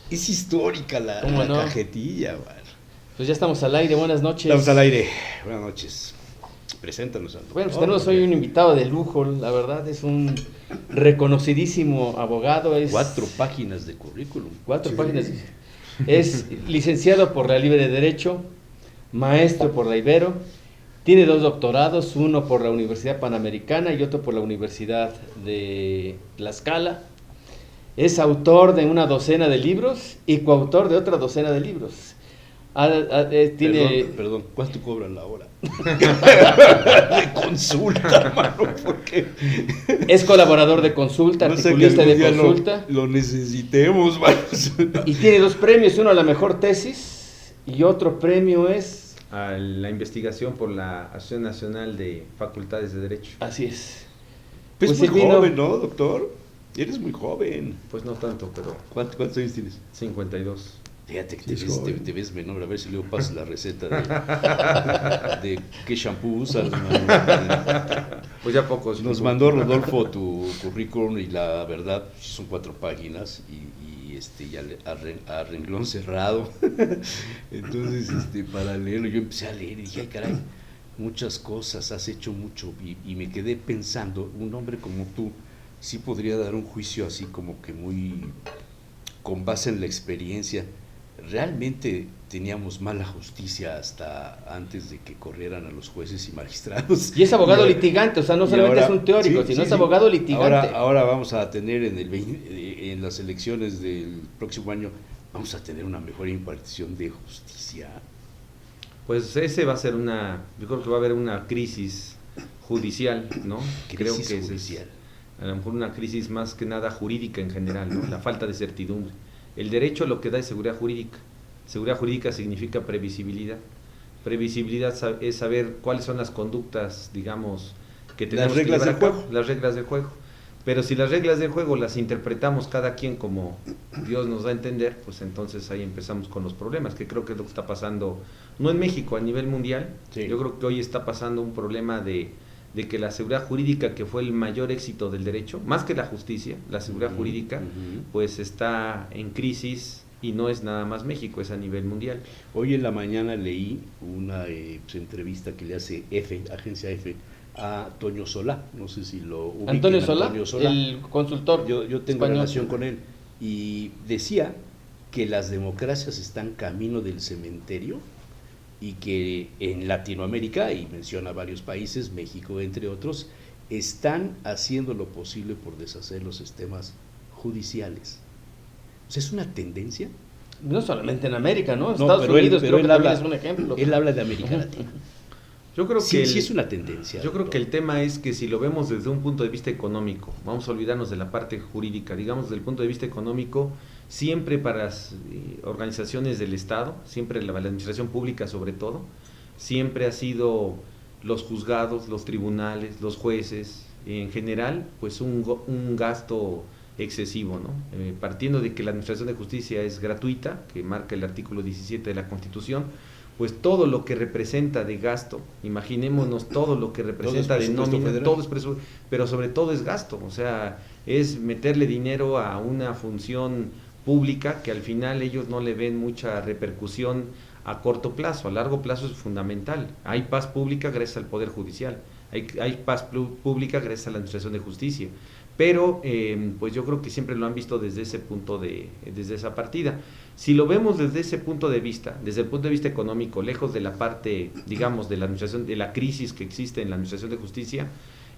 Es histórica la, ¿Cómo la no? cajetilla, man. Pues ya estamos al aire, buenas noches. Estamos al aire. Buenas noches. Preséntanos al Bueno, pues doctor, tenemos hoy porque un invitado de lujo, la verdad, es un reconocidísimo abogado. Es 4 páginas de currículum. cuatro Sí. páginas. Es licenciado por la Libre de Derecho, maestro por la Ibero, tiene 2 doctorados, uno por la Universidad Panamericana y otro por la Universidad de Tlaxcala. Es autor de una docena de libros y coautor de otra docena de libros. Tiene... Perdón, ¿cuánto cobran la hora? De consulta, mano, porque Es colaborador de consulta, no sé que articulista algún de día consulta. lo necesitemos, mano. Y tiene 2 premios, uno a la mejor tesis y otro premio es... A la investigación por la Asociación Nacional de Facultades de Derecho. Así es. Pues Pues muy él vino- joven, ¿no, doctor? Eres muy joven. Pues no tanto, pero ¿Cuántos años tienes? 52. Fíjate que Sí, te joven. te ves menor, a ver si luego pasas la receta de qué shampoo usas, mano. Pues ya pocos. Nos mandó Rodolfo tu currículum y la verdad son 4 páginas y ya a renglón cerrado. Entonces, para leerlo, yo empecé a leer y dije, ay caray, muchas cosas, has hecho mucho y me quedé pensando, un hombre como tú sí podría dar un juicio así como que muy con base en la experiencia. Realmente teníamos mala justicia hasta antes de que corrieran a los jueces y magistrados. Y es abogado ahora- litigante, o sea, no y solamente ahora- es un teórico, sí, sino sí, es sí. abogado litigante. Ahora vamos a tener en las elecciones del próximo año, vamos a tener una mejor impartición de justicia. Pues ese va a ser yo creo que va a haber una crisis judicial, ¿no? Creo Crisis que judicial. a lo mejor una crisis más que nada jurídica en general, ¿no? La falta de certidumbre. El derecho lo que da es seguridad jurídica. Seguridad jurídica significa previsibilidad. Previsibilidad es saber cuáles son las conductas, digamos, que tenemos que reglas llevar del a cabo, juego. las reglas del juego. Pero si las reglas del juego las interpretamos cada quien como Dios nos da a entender, pues entonces ahí empezamos con los problemas, que creo que es lo que está pasando, no en México, a nivel mundial. Sí. Yo creo que hoy está pasando un problema de que la seguridad jurídica, que fue el mayor éxito del derecho, más que la justicia, la seguridad Ujú, jurídica, ujú. pues está en crisis y no es nada más México, es a nivel mundial. Hoy en la mañana leí una entrevista que le hace Agencia F, a Toño Solá. No sé si lo ubiquen. Antonio a Solá, Toño Solá. el consultor Yo tengo español. relación con él y decía que las democracias están camino del cementerio y que en Latinoamérica, y menciona varios países, México entre otros, están haciendo lo posible por deshacer los sistemas judiciales. O sea, es una tendencia. No solamente en América, ¿no? No, Estados pero él- Unidos pero creo que él también habla- es un ejemplo. Él habla de América Latina. Yo creo Sí, que sí es una tendencia. Yo creo doctor. que el tema es que si lo vemos desde un punto de vista económico, vamos a olvidarnos de la parte jurídica, digamos desde el punto de vista económico, siempre para las organizaciones del Estado, siempre la administración pública sobre todo, siempre ha sido los juzgados, los tribunales, los jueces, en general, pues un gasto excesivo, ¿no? Partiendo de que la administración de justicia es gratuita, que marca el artículo 17 de la Constitución, pues todo lo que representa de gasto, imaginémonos todo lo que representa de presupuesto nómina, federal. todo es presupuesto, pero sobre todo es gasto, o sea, es meterle dinero a una función pública que al final ellos no le ven mucha repercusión a corto plazo, a largo plazo es fundamental. Hay paz pública gracias al Poder Judicial, hay paz pública gracias a la Administración de Justicia, pero pues yo creo que siempre lo han visto desde ese punto desde esa partida. Si lo vemos desde ese punto de vista, desde el punto de vista económico, lejos de la parte, digamos, de la administración, de la crisis que existe en la Administración de Justicia,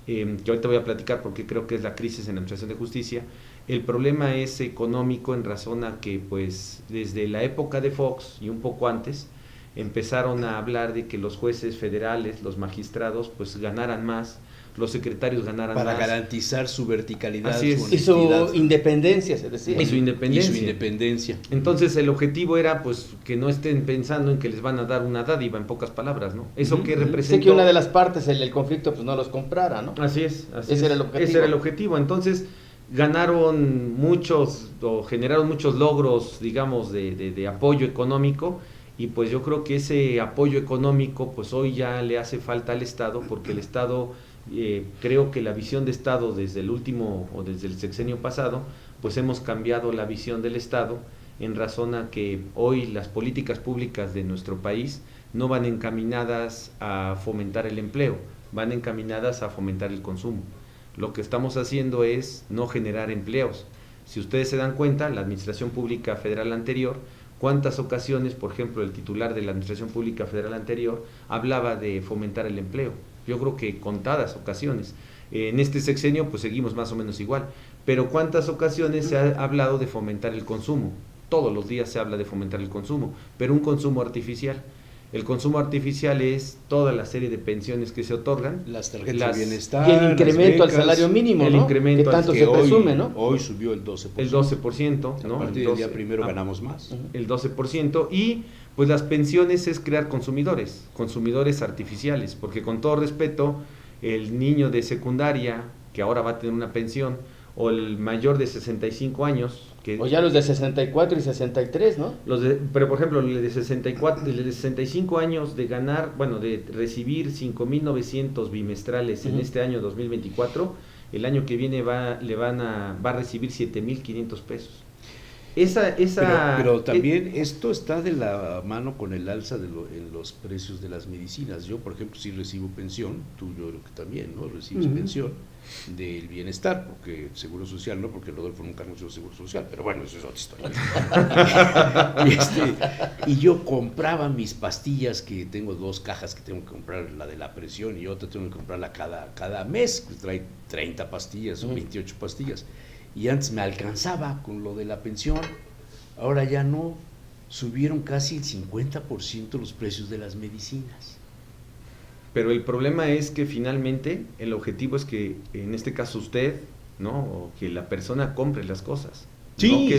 que ahorita voy a platicar porque creo que es la crisis en la Administración de Justicia, el problema es económico en razón a que, pues, desde la época de Fox y un poco antes, empezaron a hablar de que los jueces federales, los magistrados, pues ganaran más, los secretarios ganaran Para más. garantizar su verticalidad, Así es. su Y su honestidad independencia, se decía. Y su independencia. y su independencia. Entonces el objetivo era pues que no estén pensando en que les van a dar una dádiva, en pocas palabras, ¿no? Eso Ujú, que ujú. representa. Sé que una de las partes del conflicto pues no los comprara, ¿no? Así es, así Ese es. era el objetivo. Ese era el objetivo. Entonces ganaron muchos o generaron muchos logros, digamos, de apoyo económico, y pues yo creo que ese apoyo económico pues hoy ya le hace falta al Estado, porque el Estado, creo que la visión de Estado desde el último o desde el sexenio pasado, pues hemos cambiado la visión del Estado en razón a que hoy las políticas públicas de nuestro país no van encaminadas a fomentar el empleo, van encaminadas a fomentar el consumo. Lo que estamos haciendo es no generar empleos. Si ustedes se dan cuenta, la Administración Pública Federal anterior, cuántas ocasiones, por ejemplo, el titular de la Administración Pública Federal anterior hablaba de fomentar el empleo. Yo creo que contadas ocasiones. En este sexenio pues seguimos más o menos igual, pero cuántas ocasiones se ha hablado de fomentar el consumo. Todos los días se habla de fomentar el consumo, pero un consumo artificial. El consumo artificial es toda la serie de pensiones que se otorgan, las tarjetas de bienestar, y el incremento al salario mínimo, el ¿no? incremento que tanto que se presume, ¿no? Hoy subió el 12%. El 12%, ¿no? A partir del día primero ganamos más. El 12%, y pues las pensiones es crear consumidores artificiales, porque con todo respeto, el niño de secundaria, que ahora va a tener una pensión, o el mayor de 65 años, o ya los de 64 y 63, ¿no? Pero por ejemplo, el de 64, el de 65 años de ganar, bueno, de recibir 5,900 bimestrales en este año 2024, el año que viene va a recibir 7,500 pesos. Pero también esto está de la mano con el alza en los precios de las medicinas. Yo, por ejemplo, sí recibo pensión, tú yo creo que también, ¿no? Recibes pensión del bienestar, porque Seguro Social, no, porque Rodolfo nunca anunció Seguro Social, pero bueno, eso es otra historia. Y yo compraba mis pastillas, que tengo 2 cajas que tengo que comprar, la de la presión y otra tengo que comprarla cada mes, que trae 30 pastillas o 28 pastillas. Y antes me alcanzaba con lo de la pensión, ahora ya no, subieron casi el 50% los precios de las medicinas. Pero el problema es que finalmente el objetivo es que, en este caso usted, ¿no? O que la persona compre las cosas. Sí,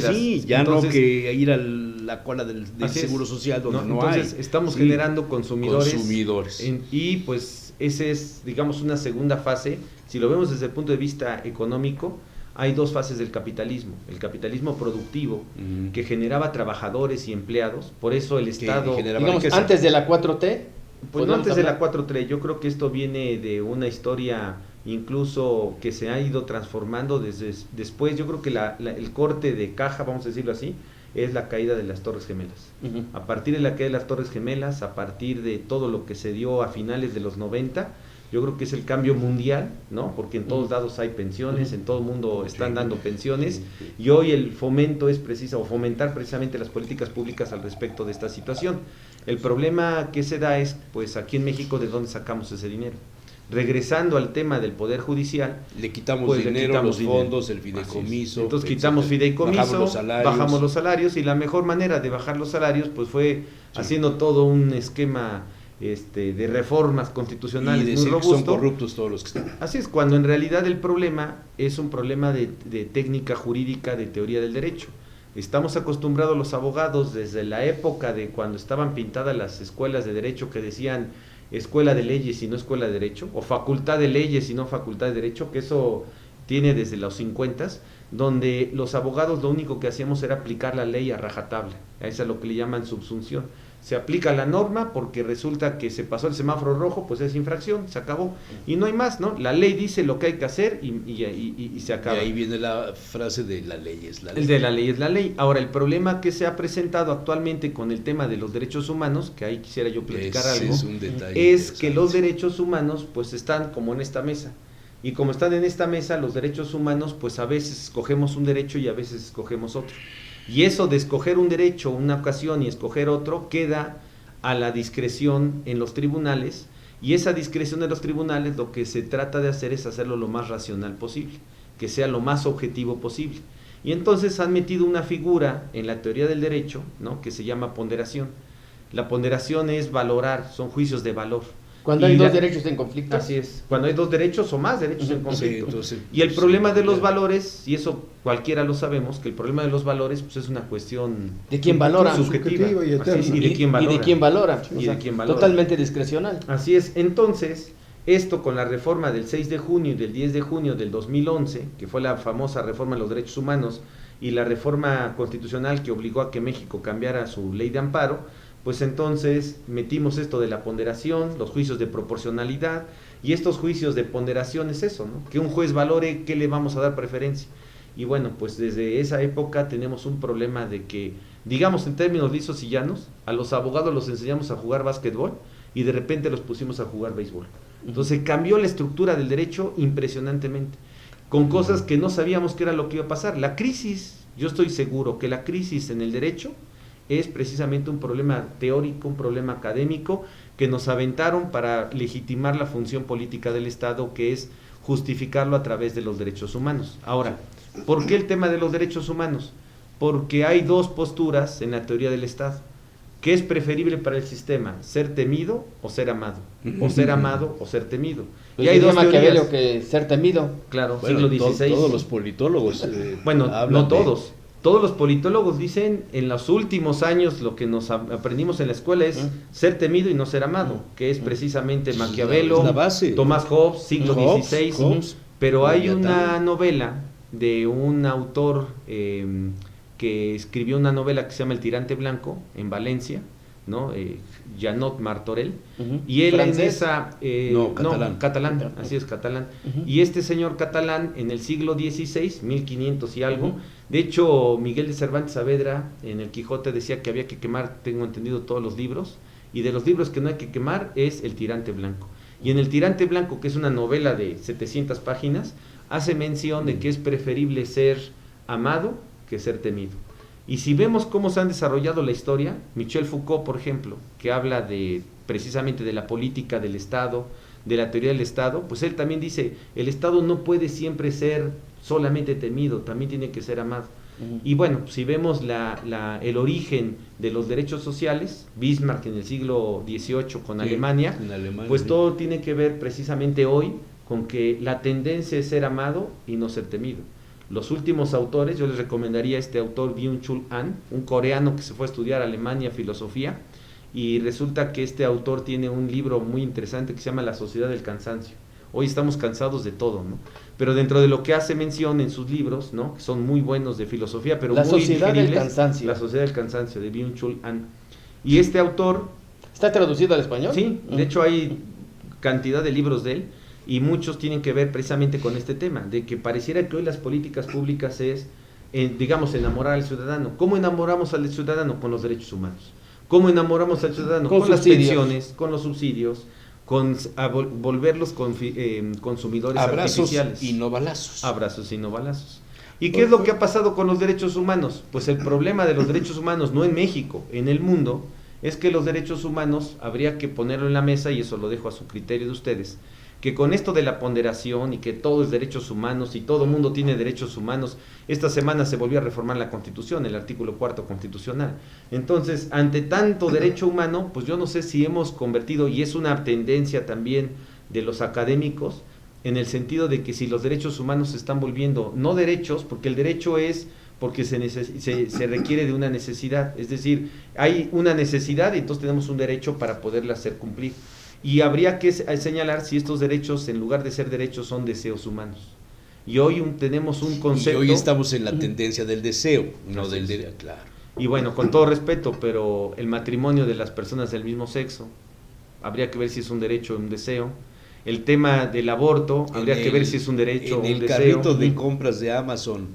ya entonces, no que ir a la cola del Seguro Social donde no hay. Entonces estamos generando consumidores. Y pues ese es, digamos, una segunda fase. Si lo vemos desde el punto de vista económico, hay 2 fases del capitalismo. El capitalismo productivo, que generaba trabajadores y empleados, por eso el Estado... Digamos, antes de la 4T. Pues no antes de la 4T, yo creo que esto viene de una historia incluso que se ha ido transformando después. Yo creo que el corte de caja, vamos a decirlo así, es la caída de las Torres Gemelas. A partir de la caída de las Torres Gemelas, a partir de todo lo que se dio a finales de los 90, yo creo que es el cambio mundial, ¿no? Porque en todos lados hay pensiones, en todo el mundo están dando pensiones, y hoy el fomento es fomentar precisamente las políticas públicas al respecto de esta situación. El problema que se da es, pues aquí en México, ¿de dónde sacamos ese dinero? Regresando al tema del Poder Judicial, le quitamos dinero, los fondos, el fideicomiso. Entonces quitamos fideicomiso, bajamos los salarios, y la mejor manera de bajar los salarios pues fue haciendo todo un esquema de reformas constitucionales y muy robusto. Son corruptos todos los que están. Así es, cuando en realidad el problema es un problema de técnica jurídica, de teoría del derecho. Estamos acostumbrados los abogados desde la época de cuando estaban pintadas las escuelas de derecho, que decían escuela de leyes y no escuela de derecho, o facultad de leyes y no facultad de derecho, que eso tiene desde los 50, donde los abogados lo único que hacíamos era aplicar la ley a rajatabla. A eso es lo que le llaman subsunción. Se aplica la norma porque resulta que se pasó el semáforo rojo, pues es infracción, se acabó. Y no hay más, ¿no? La ley dice lo que hay que hacer y se acaba. Y ahí viene la frase de la ley es la ley. El de la ley es la ley. Ahora, el problema que se ha presentado actualmente con el tema de los derechos humanos, que ahí quisiera yo platicar algo, es un detalle es que los derechos humanos pues están como en esta mesa. Y como están en esta mesa, los derechos humanos, pues a veces escogemos un derecho y a veces escogemos otro. Y eso de escoger un derecho una ocasión y escoger otro queda a la discreción en los tribunales, y esa discreción de los tribunales lo que se trata de hacer es hacerlo lo más racional posible, que sea lo más objetivo posible. Y entonces han metido una figura en la teoría del derecho, ¿no?, que se llama ponderación. La ponderación es valorar, son juicios de valor. Cuando hay dos derechos en conflicto. Así es, cuando hay 2 derechos o más derechos en conflicto. Sí, entonces, y el problema de los valores, y eso cualquiera lo sabemos, que el problema de los valores pues es una cuestión de quién valora, subjetiva y eterna. Y de quién valora. Y de quién valora. Y de quién valora. Totalmente discrecional. Así es. Entonces, esto con la reforma del 6 de junio y del 10 de junio del 2011, que fue la famosa reforma de los derechos humanos, y la reforma constitucional que obligó a que México cambiara su ley de amparo, pues entonces metimos esto de la ponderación, los juicios de proporcionalidad, y estos juicios de ponderación es eso, ¿no?, que un juez valore qué le vamos a dar preferencia. Y bueno, pues desde esa época tenemos un problema de que, digamos en términos lisos y llanos, a los abogados los enseñamos a jugar básquetbol y de repente los pusimos a jugar béisbol. Entonces cambió la estructura del derecho impresionantemente, con cosas que no sabíamos que era lo que iba a pasar. La crisis, yo estoy seguro que la crisis en el derecho es precisamente un problema teórico, un problema académico que nos aventaron para legitimar la función política del Estado, que es justificarlo a través de los derechos humanos. Ahora, ¿por qué el tema de los derechos humanos? Porque hay dos posturas en la teoría del Estado. ¿Qué es preferible para el sistema? ¿Ser temido o ser amado? ¿O ser amado o ser temido? Pues y hay dos teorías. Que ser temido. Claro, Bueno, siglo XVI. todos los politólogos bueno, hablan no todos. Todos los politólogos dicen en los últimos años lo que nos aprendimos en la escuela es ser temido y no ser amado, que es precisamente Maquiavelo, es la base. Tomás Hobbes, siglo XVI. Hobbes, pero hay Leviatán. una novela de un autor que escribió una novela que se llama El tirante blanco en Valencia, ¿no? Janot Martorell, y él ¿Francés? en esa catalán. así es, catalán. Y este señor catalán en el siglo XVI, 1500 y algo, de hecho Miguel de Cervantes Saavedra en el Quijote decía que había que quemar, tengo entendido, todos los libros, y de los libros que no hay que quemar es El tirante blanco. Y en El tirante blanco, que es una novela de 700 páginas, hace mención de que es preferible ser amado que ser temido. Y si vemos cómo se han desarrollado la historia, Michel Foucault, por ejemplo, que habla precisamente de la política del Estado, de la teoría del Estado, pues él también dice, el Estado no puede siempre ser solamente temido, también tiene que ser amado. Y bueno, si vemos el origen de los derechos sociales, Bismarck en el siglo XVIII con Alemania, pues todo tiene que ver precisamente hoy con que la tendencia es ser amado y no ser temido. Los últimos autores, yo les recomendaría este autor Byung-Chul Han, un coreano que se fue a estudiar a Alemania filosofía, y resulta que este autor tiene un libro muy interesante que se llama La sociedad del cansancio. Hoy estamos cansados de todo, ¿no? Pero dentro de lo que hace mención en sus libros, ¿no? Que son muy buenos de filosofía, pero La muy sociedad del digeribles, cansancio. La sociedad del cansancio, de Byung-Chul Han. Y este autor... ¿Está traducido al español? Sí, de hecho hay cantidad de libros de él, y muchos tienen que ver precisamente con este tema, de que pareciera que hoy las políticas públicas es, digamos, enamorar al ciudadano. ¿Cómo enamoramos al ciudadano? Con los derechos humanos. ¿Cómo enamoramos al ciudadano? Con las pensiones, con los subsidios, con volverlos consumidores artificiales. Y no balazos. Abrazos y no balazos. ¿Y qué es lo que ha pasado con los derechos humanos? Pues el problema de los derechos humanos, no en México, en el mundo, es que los derechos humanos habría que ponerlo en la mesa, y eso lo dejo a su criterio de ustedes, que con esto de la ponderación y que todo es derechos humanos y todo mundo tiene derechos humanos, esta semana se volvió a reformar la Constitución, el artículo 4 constitucional. Entonces, ante tanto derecho humano, pues yo no sé si hemos convertido, y es una tendencia también de los académicos, en el sentido de que si los derechos humanos se están volviendo no derechos, porque el derecho es porque se requiere de una necesidad, es decir, hay una necesidad y entonces tenemos un derecho para poderla hacer cumplir. Y habría que señalar si estos derechos, en lugar de ser derechos, son deseos humanos. Y hoy tenemos un concepto... Y hoy estamos en la tendencia del deseo, no del derecho, claro. Y bueno, con todo respeto, pero el matrimonio de las personas del mismo sexo, habría que ver si es un derecho o un deseo. El tema del aborto, habría que ver si es un derecho o un deseo. En el carrito de compras de Amazon,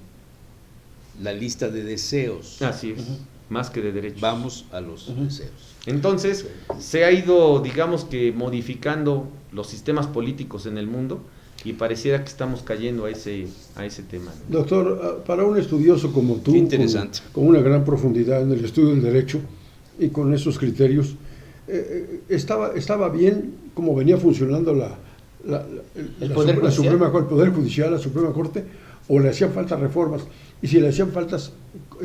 la lista de deseos. Así es, más que de derechos. Vamos a los deseos. Entonces, se ha ido, digamos que, modificando los sistemas políticos en el mundo, y pareciera que estamos cayendo a ese tema, ¿no? Doctor, para un estudioso como tú, qué interesante, con una gran profundidad en el estudio del derecho y con esos criterios, estaba bien cómo venía funcionando el Poder Judicial, la Suprema Corte, o le hacían falta reformas, y si le hacían faltas,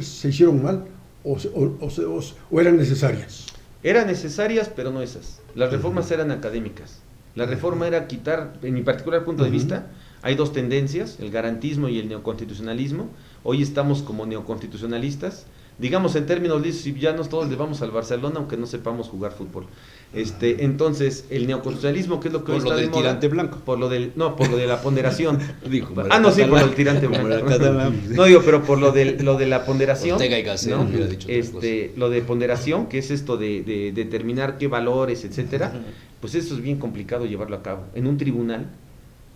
¿se hicieron mal o eran necesarias? Eran necesarias, pero no esas. Las reformas eran académicas. La reforma era quitar, en mi particular punto de vista, hay dos tendencias, el garantismo y el neoconstitucionalismo. Hoy estamos como neoconstitucionalistas. Digamos, en términos lisos y llanos, todos le vamos al Barcelona, aunque no sepamos jugar fútbol. Entonces, el neoconstitucionalismo, ¿qué es lo que hoy está de moda? Por lo del tirante blanco. Por lo de la ponderación. Dijo, por lo del tirante blanco. No digo, pero por lo de la ponderación. Ortega y Gasset, ¿no? hubiera dicho lo de ponderación, que es esto de determinar qué valores, etcétera, pues eso es bien complicado llevarlo a cabo. En un tribunal,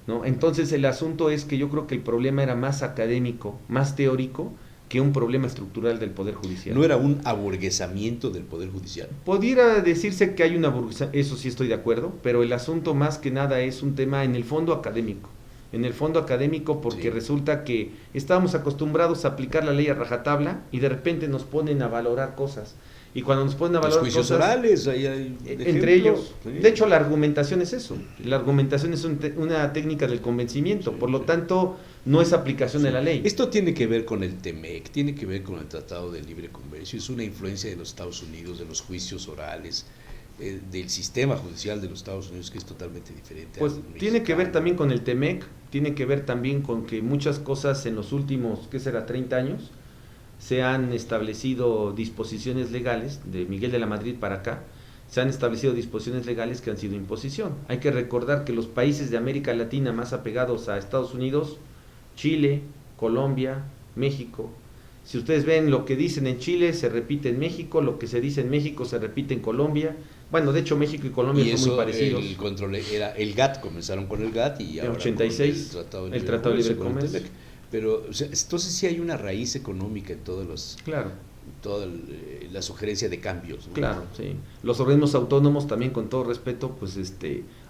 ¿no? Entonces el asunto es que yo creo que el problema era más académico, más teórico, que un problema estructural del Poder Judicial. ¿No era un aburguesamiento del Poder Judicial? Pudiera decirse que hay una aburguesamiento, eso sí estoy de acuerdo, pero el asunto más que nada es un tema en el fondo académico. En el fondo académico porque resulta que estábamos acostumbrados a aplicar la ley a rajatabla y de repente nos ponen a valorar cosas. Y cuando nos ponen a valorar los juicios cosas, orales, ahí hay entre ellos, sí. De hecho la argumentación es eso, la argumentación es una técnica del convencimiento, por lo tanto no es aplicación de la ley. Esto tiene que ver con el TEMEC, tiene que ver con el Tratado de Libre Comercio, es una influencia de los Estados Unidos, de los juicios orales, del sistema judicial de los Estados Unidos, que es totalmente diferente. Pues tiene que ver también con el TEMEC, tiene que ver también con que muchas cosas en los últimos, ¿qué será?, 30 años, se han establecido disposiciones legales, de Miguel de la Madrid para acá, se han establecido disposiciones legales que han sido imposición. Hay que recordar que los países de América Latina más apegados a Estados Unidos, Chile, Colombia, México, si ustedes ven lo que dicen en Chile, se repite en México, lo que se dice en México se repite en Colombia. Bueno, de hecho México y Colombia son muy parecidos. El control era el GATT, comenzaron con el GATT y ahora 86, con el Tratado de Libre Comercio. Pero o sea, entonces sí hay una raíz económica en todos los... Claro. Toda la sugerencia de cambios, ¿no? Claro, sí. Los organismos autónomos también, con todo respeto, pues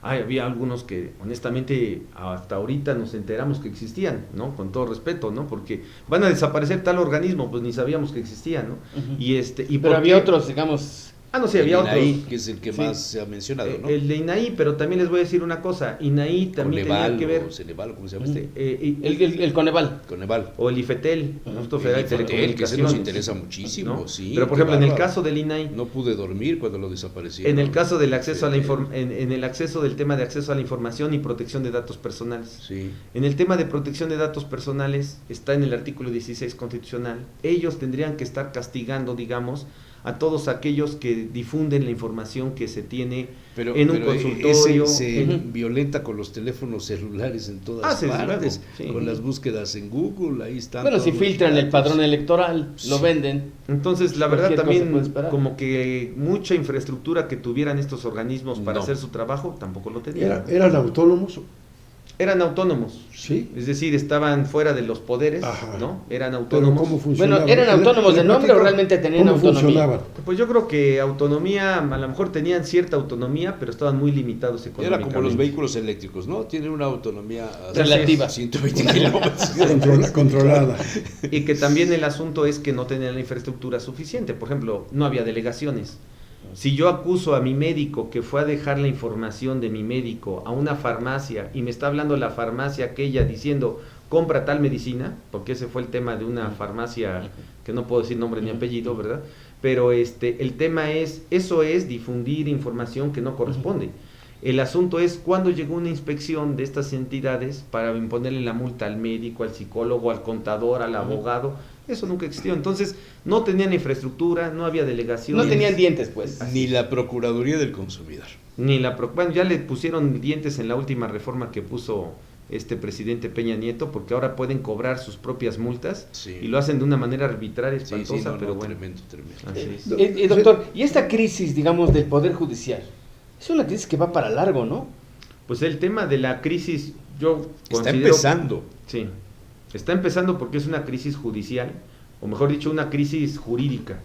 había algunos que honestamente hasta ahorita nos enteramos que existían, ¿no? Con todo respeto, ¿no? Porque van a desaparecer tal organismo, pues ni sabíamos que existían, ¿no? Uh-huh. Pero había otros, digamos... no, sí, había otros. INAI, que es el que más se ha mencionado, ¿no? El de INAI, pero también les voy a decir una cosa, INAI también Coneval, tenía que ver... o Ceneval, ¿cómo se llama el Coneval. Coneval. O el IFETEL, Instituto Federal de Telecomunicaciones. Que se nos interesa muchísimo, ¿no? sí. Pero por ejemplo, en el caso del INAI... No pude dormir cuando lo desaparecieron. En el caso del acceso a la en el acceso del tema de acceso a la información y protección de datos personales. Sí. En el tema de protección de datos personales, está en el artículo 16 constitucional, ellos tendrían que estar castigando, digamos, a todos aquellos que difunden la información que se tiene en un consultorio. Se violenta con los teléfonos celulares en todas partes, con las búsquedas en Google, ahí están. Bueno, si filtran el padrón electoral, lo venden. Entonces, la verdad también, como que mucha infraestructura que tuvieran estos organismos para hacer su trabajo, tampoco lo tenían. ¿Eran autónomos? Eran autónomos, sí, es decir, estaban fuera de los poderes, ajá, ¿no? Eran autónomos. ¿Cómo funcionaban? Bueno, ¿eran autónomos de nombre o realmente tenían autonomía? Funcionaban? Pues yo creo que autonomía, a lo mejor tenían cierta autonomía, pero estaban muy limitados económicamente. Era como los vehículos eléctricos, ¿no? Tienen una autonomía relativa, 120 kilómetros. Controlada. Y que también el asunto es que no tenían la infraestructura suficiente. Por ejemplo, no había delegaciones. Si yo acuso a mi médico que fue a dejar la información de mi médico a una farmacia y me está hablando la farmacia aquella diciendo compra tal medicina, porque ese fue el tema de una farmacia que no puedo decir nombre ni apellido, ¿verdad? Pero el tema es, eso es difundir información que no corresponde. El asunto es cuando llegó una inspección de estas entidades para imponerle la multa al médico, al psicólogo, al contador, al abogado. Eso nunca existió. Entonces, no tenían infraestructura, no había delegaciones. No tenían dientes, pues. Ni la Procuraduría del Consumidor. Bueno, ya le pusieron dientes en la última reforma que puso este presidente Peña Nieto, porque ahora pueden cobrar sus propias multas, sí, y lo hacen de una manera arbitraria, espantosa, pero bueno. Tremendo. Así es. Doctor, y esta crisis, digamos, del Poder Judicial, es una crisis que va para largo, ¿no? Pues el tema de la crisis, yo está empezando. Sí, está empezando porque es una crisis judicial, o mejor dicho, una crisis jurídica.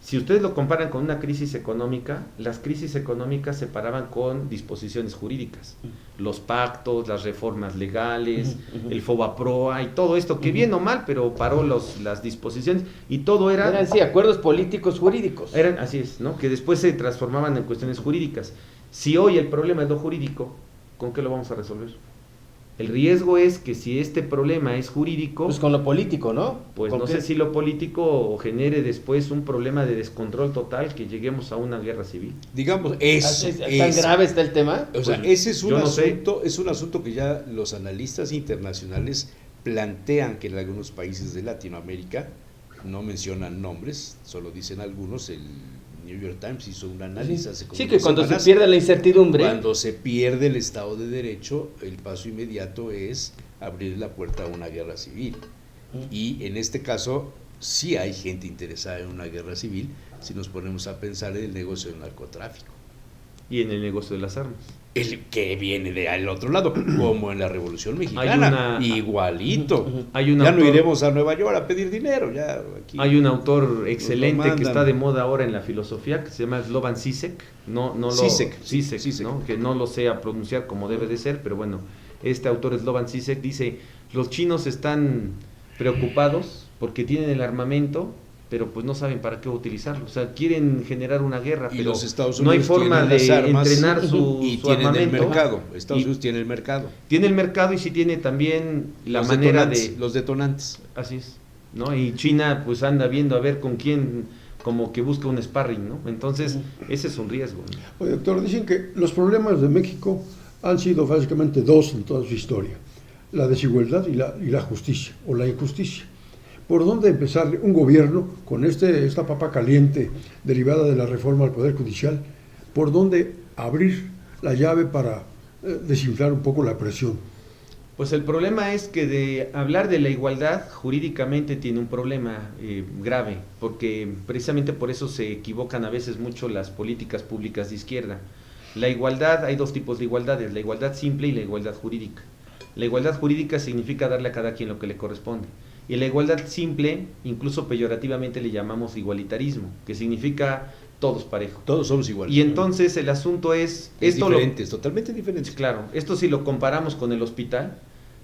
Si ustedes lo comparan con una crisis económica, las crisis económicas se paraban con disposiciones jurídicas, los pactos, las reformas legales, el FOBAPROA y todo esto, que bien o mal, pero paró las disposiciones, y todo eran sí, acuerdos políticos jurídicos. Eran, así es, ¿no? Que después se transformaban en cuestiones jurídicas. Si hoy el problema es lo jurídico, ¿con qué lo vamos a resolver? El riesgo es que si este problema es jurídico... Pues con lo político, ¿no? Pues no sé si lo político genere después un problema de descontrol total, que lleguemos a una guerra civil. Digamos, ¿tan grave está el tema? O sea, ese es un asunto, es un asunto que ya los analistas internacionales plantean que en algunos países de Latinoamérica, no mencionan nombres, solo dicen algunos, el New York Times hizo un análisis hace como que cuando se pierde la incertidumbre, cuando se pierde el Estado de Derecho, el paso inmediato es abrir la puerta a una guerra civil. Y en este caso sí hay gente interesada en una guerra civil si nos ponemos a pensar en el negocio del narcotráfico y en el negocio de las armas. el que viene del otro lado, como en la Revolución Mexicana, igualito. Ya no iremos a Nueva York a pedir dinero. Ya aquí hay un autor excelente que está de moda ahora en la filosofía, que se llama Slobodan Žižek, Žižek, ¿no? Que no lo sé a pronunciar como debe de ser, pero bueno, este autor Slobodan Žižek dice, los chinos están preocupados porque tienen el armamento, pero pues no saben para qué utilizarlo. O sea, quieren generar una guerra, y pero los Estados Unidos no hay forma de entrenar su armamento. El mercado. Estados Unidos tiene el mercado. Tiene el mercado y sí tiene también la manera de... Los detonantes. Así es, ¿no? Y China pues anda viendo a ver con quién, como que busca un sparring, ¿no? Entonces, ese es un riesgo, ¿no? Oye, doctor, dicen que los problemas de México han sido básicamente dos en toda su historia: la desigualdad y la justicia, o la injusticia. ¿Por dónde empezar un gobierno con esta papa caliente derivada de la reforma al Poder Judicial? ¿Por dónde abrir la llave para desinflar un poco la presión? Pues el problema es que de hablar de la igualdad jurídicamente tiene un problema grave, porque precisamente por eso se equivocan a veces mucho las políticas públicas de izquierda. La igualdad, hay dos tipos de igualdades, la igualdad simple y la igualdad jurídica. La igualdad jurídica significa darle a cada quien lo que le corresponde. Y la igualdad simple, incluso peyorativamente le llamamos igualitarismo, que significa todos parejos. Todos somos iguales. Y entonces el asunto es diferentes, totalmente diferentes. Claro, esto si lo comparamos con el hospital,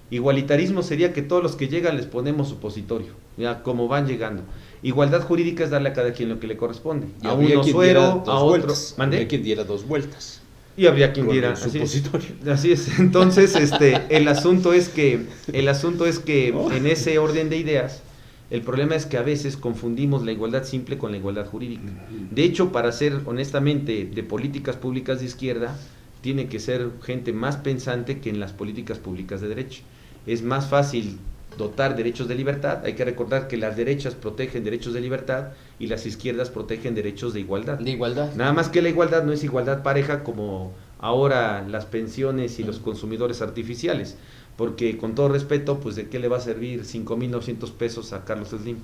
igualitarismo sería que todos los que llegan les ponemos supositorio, ya como van llegando. Igualdad jurídica es darle a cada quien lo que le corresponde. Y a uno suero, a otro. Habría quien diera 2 vueltas. Y habría quien diera así es. Entonces el asunto es que en ese orden de ideas el problema es que a veces confundimos la igualdad simple con la igualdad jurídica. De hecho, para ser honestamente de políticas públicas de izquierda tiene que ser gente más pensante que en las políticas públicas de derecha. Es más fácil dotar derechos de libertad. Hay que recordar que las derechas protegen derechos de libertad y las izquierdas protegen derechos de igualdad. Nada más que la igualdad no es igualdad pareja como ahora las pensiones y los consumidores artificiales, porque con todo respeto, pues de qué le va a servir 5,900 pesos a Carlos Slim,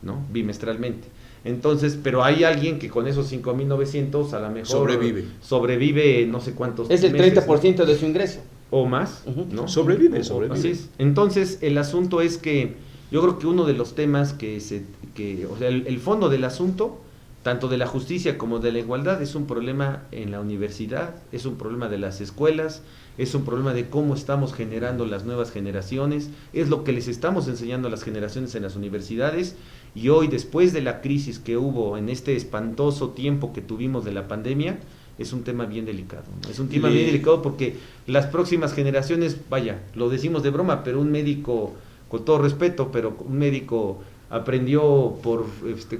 ¿no? Bimestralmente. Entonces, pero hay alguien que con esos 5,900 a lo mejor sobrevive no sé cuántos es el meses, 30% ¿no? de su ingreso. O más, ¿no? Sobrevive. Así es. Entonces, el asunto es que yo creo que uno de los temas o sea, el fondo del asunto, tanto de la justicia como de la igualdad, es un problema en la universidad, es un problema de las escuelas, es un problema de cómo estamos generando las nuevas generaciones, es lo que les estamos enseñando a las generaciones en las universidades, y hoy, después de la crisis que hubo en este espantoso tiempo que tuvimos de la pandemia, es un tema bien delicado, ¿no? Es un tema bien delicado porque las próximas generaciones, vaya, lo decimos de broma, pero un médico, con todo respeto, pero un médico aprendió por,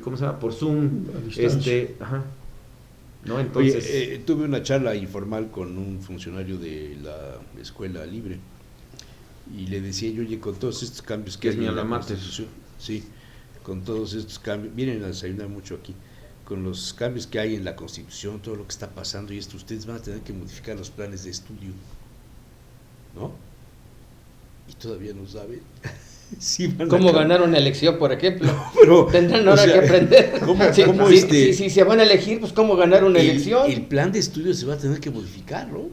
¿cómo se llama? Por Zoom, ¿no? Entonces, oye, tuve una charla informal con un funcionario de la Escuela Libre y le decía yo, oye, con todos estos cambios que hay en la Constitución, sí, con todos estos cambios, vienen a desayunar mucho aquí, con los cambios que hay en la Constitución, todo lo que está pasando y esto, ustedes van a tener que modificar los planes de estudio, ¿no? Y todavía no saben sí cómo ganar una elección, por ejemplo. Pero, tendrán ahora que aprender. Si se van a elegir, pues cómo ganar una elección. El plan de estudio se va a tener que modificar, ¿no?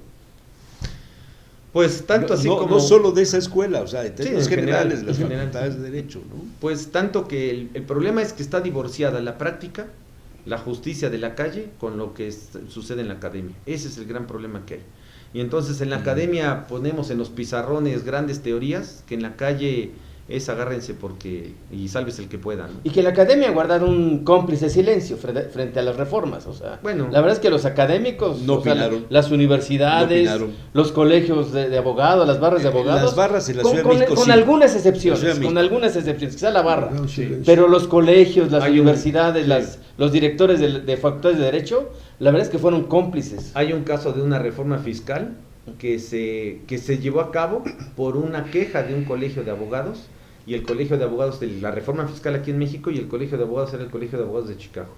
Pues tanto así como... No solo de esa escuela, o sea, en términos generales, las facultades de Derecho, ¿no? Pues tanto que el problema es que está divorciada la práctica, la justicia de la calle, con lo que sucede en la academia. Ese es el gran problema que hay. Y entonces en la academia ponemos en los pizarrones grandes teorías, que en la calle es agárrense y sálvese el que pueda, ¿no? Y que la academia guardara un cómplice silencio frente a las reformas, o sea, bueno, la verdad es que los académicos, no opinaron, las universidades, los colegios de abogados, las barras de abogados, las barras en la Ciudad de México, con algunas excepciones, quizá la barra, pero los colegios, las universidades, los directores de facultades de Derecho, la verdad es que fueron cómplices. Hay un caso de una reforma fiscal que se llevó a cabo por una queja de un colegio de abogados, y el colegio de abogados de la reforma fiscal aquí en México, y el colegio de abogados era el colegio de abogados de Chicago,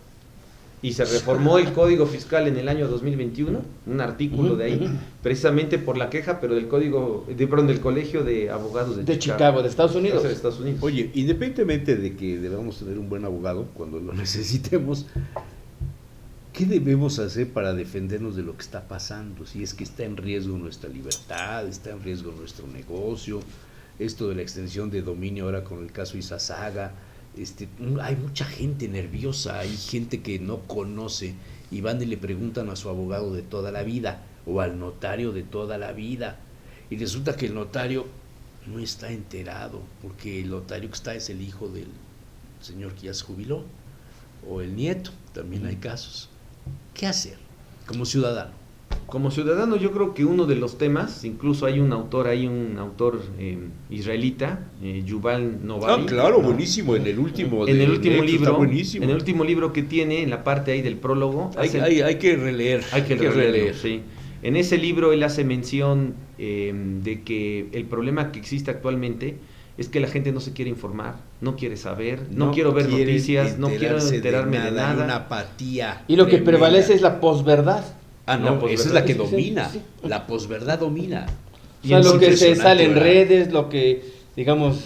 y se reformó el código fiscal en el año 2021, un artículo de ahí, precisamente por la queja, pero del colegio de abogados de Chicago, de Estados Unidos. Oye, independientemente de que debamos tener un buen abogado cuando lo necesitemos, ¿qué debemos hacer para defendernos de lo que está pasando? Si es que está en riesgo nuestra libertad, está en riesgo nuestro negocio, esto de la extensión de dominio ahora con el caso Izazaga, hay mucha gente nerviosa, hay gente que no conoce y van y le preguntan a su abogado de toda la vida o al notario de toda la vida y resulta que el notario no está enterado porque el notario que está es el hijo del señor que ya se jubiló o el nieto, también hay casos. ¿Qué hacer como ciudadano? Como ciudadano yo creo que uno de los temas, incluso hay un autor israelita, Yuval Novari. Ah, claro, buenísimo, en el último libro que tiene, en la parte ahí del prólogo. Hay que releer. Hay que releer, sí. En ese libro él hace mención de que el problema que existe actualmente es que la gente no se quiere informar, no quiere saber, no quiero ver noticias, no quiero enterarme de nada. Hay una apatía. Y lo que prevalece es la posverdad. Ah, no, esa es la que domina. Sí. La posverdad domina. O sea, lo que se sale en redes, lo que, digamos,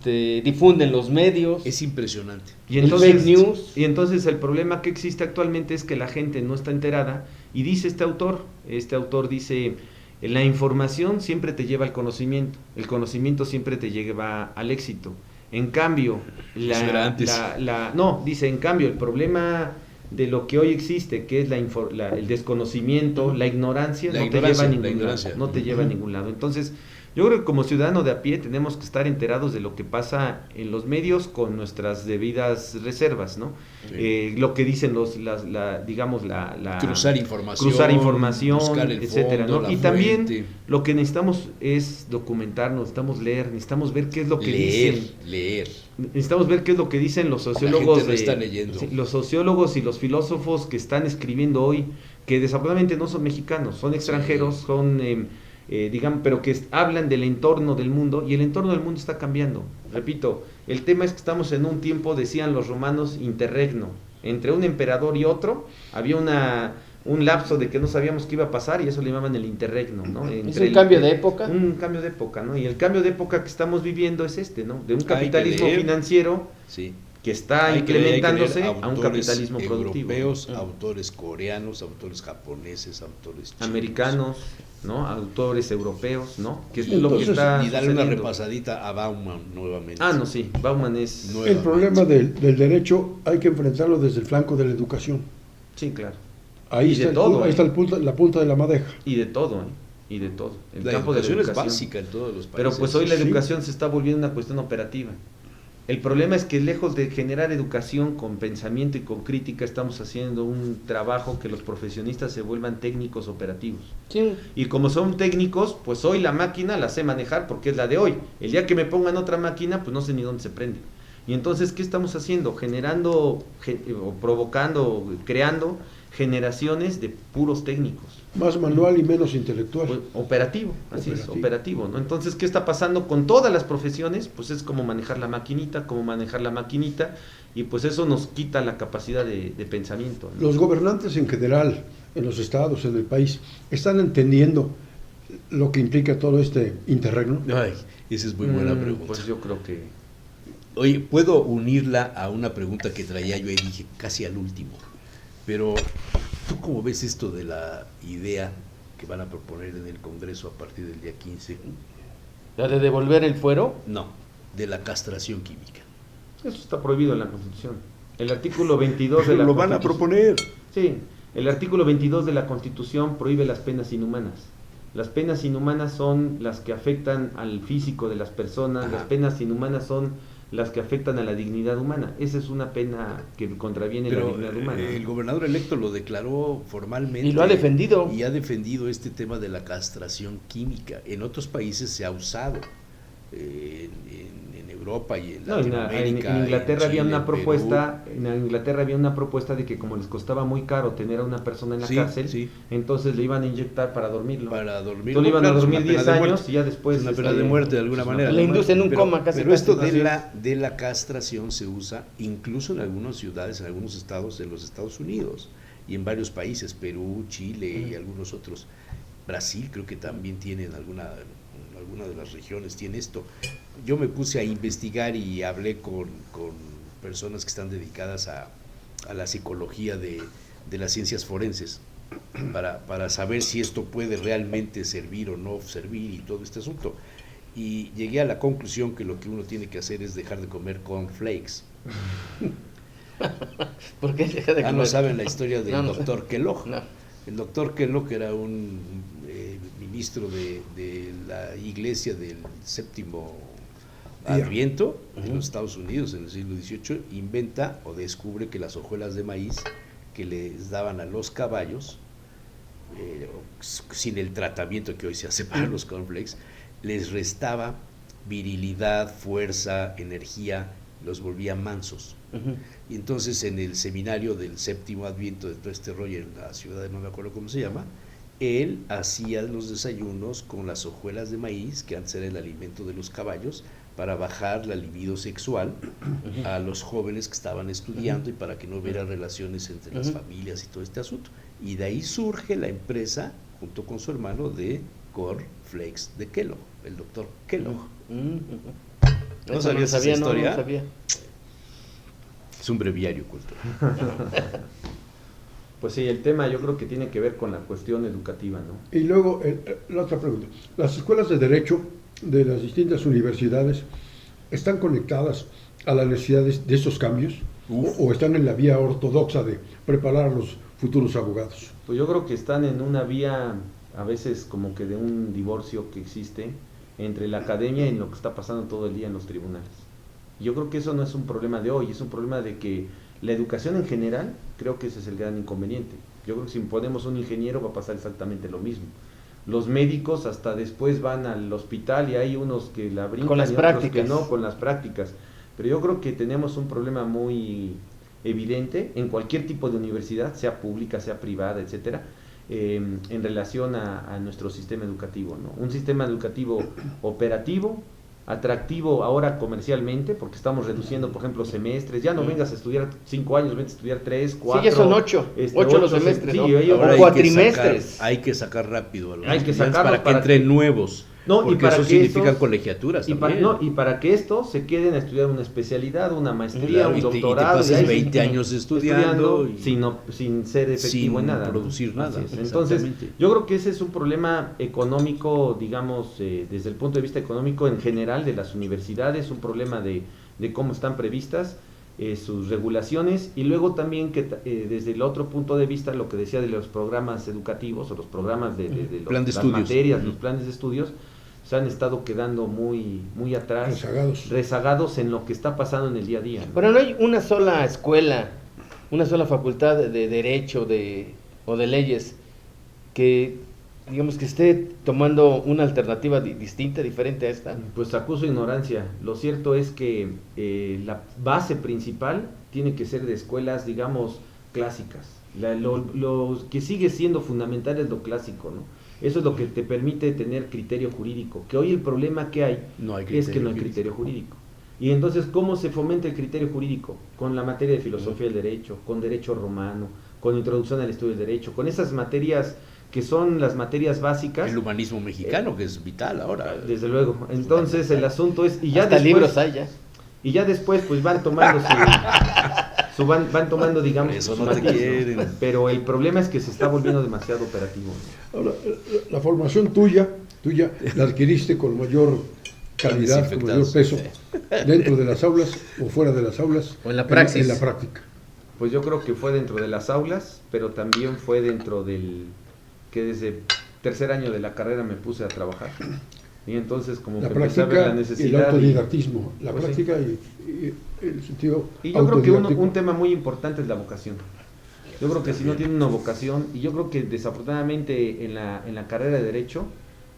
difunden los medios. Es impresionante. Y entonces, fake news. Y entonces el problema que existe actualmente es que la gente no está enterada. Y dice este autor dice, la información siempre te lleva al conocimiento. El conocimiento siempre te lleva al éxito. En cambio, en cambio, el problema de lo que hoy existe, que es el desconocimiento, la ignorancia, no te lleva a ningún lado. Entonces, yo creo que como ciudadano de a pie tenemos que estar enterados de lo que pasa en los medios con nuestras debidas reservas, ¿no? Sí. Lo que dicen cruzar información, buscar el etcétera, fondo, ¿no? Y también lo que necesitamos es documentarnos, necesitamos leer, necesitamos ver qué es lo que dicen. Necesitamos ver qué es lo que dicen los sociólogos. Los sociólogos y los filósofos que están escribiendo hoy, que desafortunadamente no son mexicanos, son extranjeros, son pero que hablan del entorno del mundo, y el entorno del mundo está cambiando. Repito, el tema es que estamos en un tiempo, decían los romanos, interregno. Entre un emperador y otro había un lapso de que no sabíamos qué iba a pasar, y eso le llamaban el interregno, ¿no? ¿Es un cambio de época? Un cambio de época, ¿no? Y el cambio de época que estamos viviendo es ¿no? De un capitalismo financiero que está implementándose a un capitalismo productivo. Europeos, autores coreanos, autores japoneses, autores chinos, americanos, ¿no? Autores europeos, ¿no? Que es lo que está y darle una repasadita a Bauman nuevamente. Ah, no, sí, Bauman es... El problema del derecho hay que enfrentarlo desde el flanco de la educación. Sí, claro. Ahí está la punta de la madeja. Y de todo, y de todo. La educación es básica en todos los países. Pero pues hoy la educación se está volviendo una cuestión operativa. El problema es que lejos de generar educación con pensamiento y con crítica, estamos haciendo un trabajo que los profesionistas se vuelvan técnicos operativos. Sí. Y como son técnicos, pues hoy la máquina la sé manejar porque es la de hoy. El día que me pongan otra máquina, pues no sé ni dónde se prende. Y entonces, ¿qué estamos haciendo? Generando, o provocando, creando generaciones de puros técnicos. Más manual y menos intelectual. Pues, operativo, es, operativo, ¿no? Entonces, ¿qué está pasando con todas las profesiones? Pues es como manejar la maquinita, y pues eso nos quita la capacidad de pensamiento, ¿no? Los gobernantes en general, en los estados, en el país, ¿están entendiendo lo que implica todo este interregno? Ay, esa es muy buena pregunta. Pues yo creo que... Oye, ¿puedo unirla a una pregunta que traía yo y dije casi al último? Pero, ¿tú cómo ves esto de la idea que van a proponer en el Congreso a partir del día 15? ¿La de devolver el fuero? No, de la castración química. Eso está prohibido en la Constitución. El artículo 22 de la Constitución. Lo van a proponer. Sí, el artículo 22 de la Constitución prohíbe las penas inhumanas. Las penas inhumanas son las que afectan al físico de las personas. Ajá. Las penas inhumanas son las que afectan a la dignidad humana. Esa es una pena que contraviene la dignidad humana. El gobernador electo lo declaró formalmente. Y lo ha defendido. Y ha defendido este tema de la castración química. En otros países se ha usado. En Europa y en Latinoamérica. En Inglaterra en Chile, había una propuesta, de que como les costaba muy caro tener a una persona en la cárcel, entonces le iban a inyectar para dormirlo. Entonces le iban a dormir 10 años y ya después... Una pena de muerte de alguna manera. Le inducen un coma casi. Pero esto de la castración se usa incluso en algunas ciudades, en algunos estados de los Estados Unidos y en varios países, Perú, Chile y algunos otros. Brasil creo que también tienen alguna de las regiones tiene esto. Yo me puse a investigar y hablé con personas que están dedicadas a la psicología de de las ciencias forenses para saber si esto puede realmente servir o no servir y todo este asunto. Y llegué a la conclusión que lo que uno tiene que hacer es dejar de comer cornflakes. ¿Por qué deja de comer? No saben la historia del doctor Kellogg. No. El doctor Kellogg era un ministro de la iglesia del séptimo Adviento en los Estados Unidos en el siglo XVIII, inventa o descubre que las hojuelas de maíz que les daban a los caballos, sin el tratamiento que hoy se hace para los cornflakes, les restaba virilidad, fuerza, energía, los volvía mansos. Y entonces en el seminario del séptimo Adviento de todo este rollo en la ciudad de no me acuerdo cómo se llama, él hacía los desayunos con las hojuelas de maíz, que antes era el alimento de los caballos, para bajar la libido sexual a los jóvenes que estaban estudiando y para que no hubiera relaciones entre las familias y todo este asunto. Y de ahí surge la empresa, junto con su hermano, de cornflakes de Kellogg, el doctor Kellogg. ¿No sabías esa historia? No sabía. Es un breviario cultural. Pues sí, el tema yo creo que tiene que ver con la cuestión educativa, ¿no? Y luego, la otra pregunta. ¿Las escuelas de Derecho de las distintas universidades están conectadas a las necesidades de estos cambios? ¿O están en la vía ortodoxa de preparar a los futuros abogados? Pues yo creo que están en una vía, a veces como que de un divorcio que existe entre la academia y lo que está pasando todo el día en los tribunales. Yo creo que eso no es un problema de hoy, es un problema de que la educación en general, creo que ese es el gran inconveniente. Yo creo que si ponemos un ingeniero va a pasar exactamente lo mismo. Los médicos hasta después van al hospital y hay unos que la brincan con las y otros prácticas. que no, con las prácticas. Pero yo creo que tenemos un problema muy evidente en cualquier tipo de universidad, sea pública, sea privada, etcétera, en relación a nuestro sistema educativo, ¿no? Un sistema educativo operativo, atractivo ahora comercialmente, porque estamos reduciendo, por ejemplo, semestres. Ya no vengas a estudiar 5 años, vente a estudiar 3, 4. Sí, ya son 8 los semestres, sí, ¿no? Ahora o cuatrimestres. Hay que sacar rápido a los hay que estudiantes sacarlos para que entren nuevos. No, porque y para eso que significa estos, colegiaturas y también. y para que estos se queden a estudiar una especialidad, una maestría, Claro, un y doctorado. te pasas ahí 20 años estudiando sin ser efectivo sin en nada. producir nada. Entonces, yo creo que ese es un problema económico, digamos, desde el punto de vista económico en general de las universidades, un problema de cómo están previstas sus regulaciones, y luego también que desde el otro punto de vista, lo que decía de los programas educativos o los programas de las materias, los planes de estudios, se han estado quedando muy atrás, rezagados en lo que está pasando en el día a día, ¿no? Pero no hay una sola escuela, una sola facultad de derecho o de leyes que, digamos, que esté tomando una alternativa distinta, diferente a esta. Pues acuso ignorancia. Lo cierto es que la base principal tiene que ser de escuelas, digamos, clásicas. Lo que sigue siendo fundamental es lo clásico, ¿no? Eso es lo que te permite tener criterio jurídico, que hoy el problema que hay, es que no hay criterio jurídico. Y entonces, ¿cómo se fomenta el criterio jurídico? Con la materia de filosofía del derecho, con derecho romano, con introducción al estudio del derecho, con esas materias que son las materias básicas. El humanismo mexicano, que es vital ahora. Desde luego. Entonces, el asunto es... y ya hasta después, libros hay ya. Y ya después, pues van tomando van tomando, digamos, eso su no te matiz, quieren. ¿no? Pero el problema es que se está volviendo demasiado operativo, ¿no? Ahora, la formación tuya la adquiriste con mayor calidad, con mayor peso, dentro de las aulas o fuera de las aulas, o en la praxis. En la práctica. Pues yo creo que fue dentro de las aulas, pero también fue dentro del que desde tercer año de la carrera me puse a trabajar. Y entonces como la que empecé a ver la necesidad. Y el autodidactismo, la pues práctica y el sentido. Y yo creo que un tema muy importante es la vocación. Yo creo que si no tiene una vocación, y yo creo que desafortunadamente en la carrera de Derecho,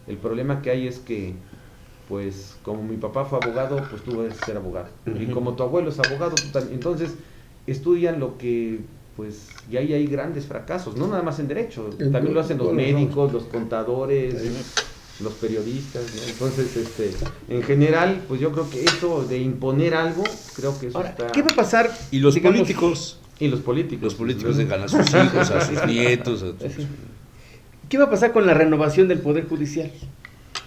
el problema que hay es que, pues, como mi papá fue abogado, pues tú debes ser abogado. Y como tu abuelo es abogado, tú también. Entonces, estudian lo que, pues, y ahí hay grandes fracasos, no nada más en Derecho, también lo hacen los médicos, los contadores, los periodistas, ¿no? Entonces, en general, pues yo creo que eso de imponer algo, creo que eso ahora, está... ¿qué va a pasar? Y los políticos. Y los políticos. Los políticos dejan a sus hijos, a sus nietos. ¿Qué va a pasar con la renovación del Poder Judicial?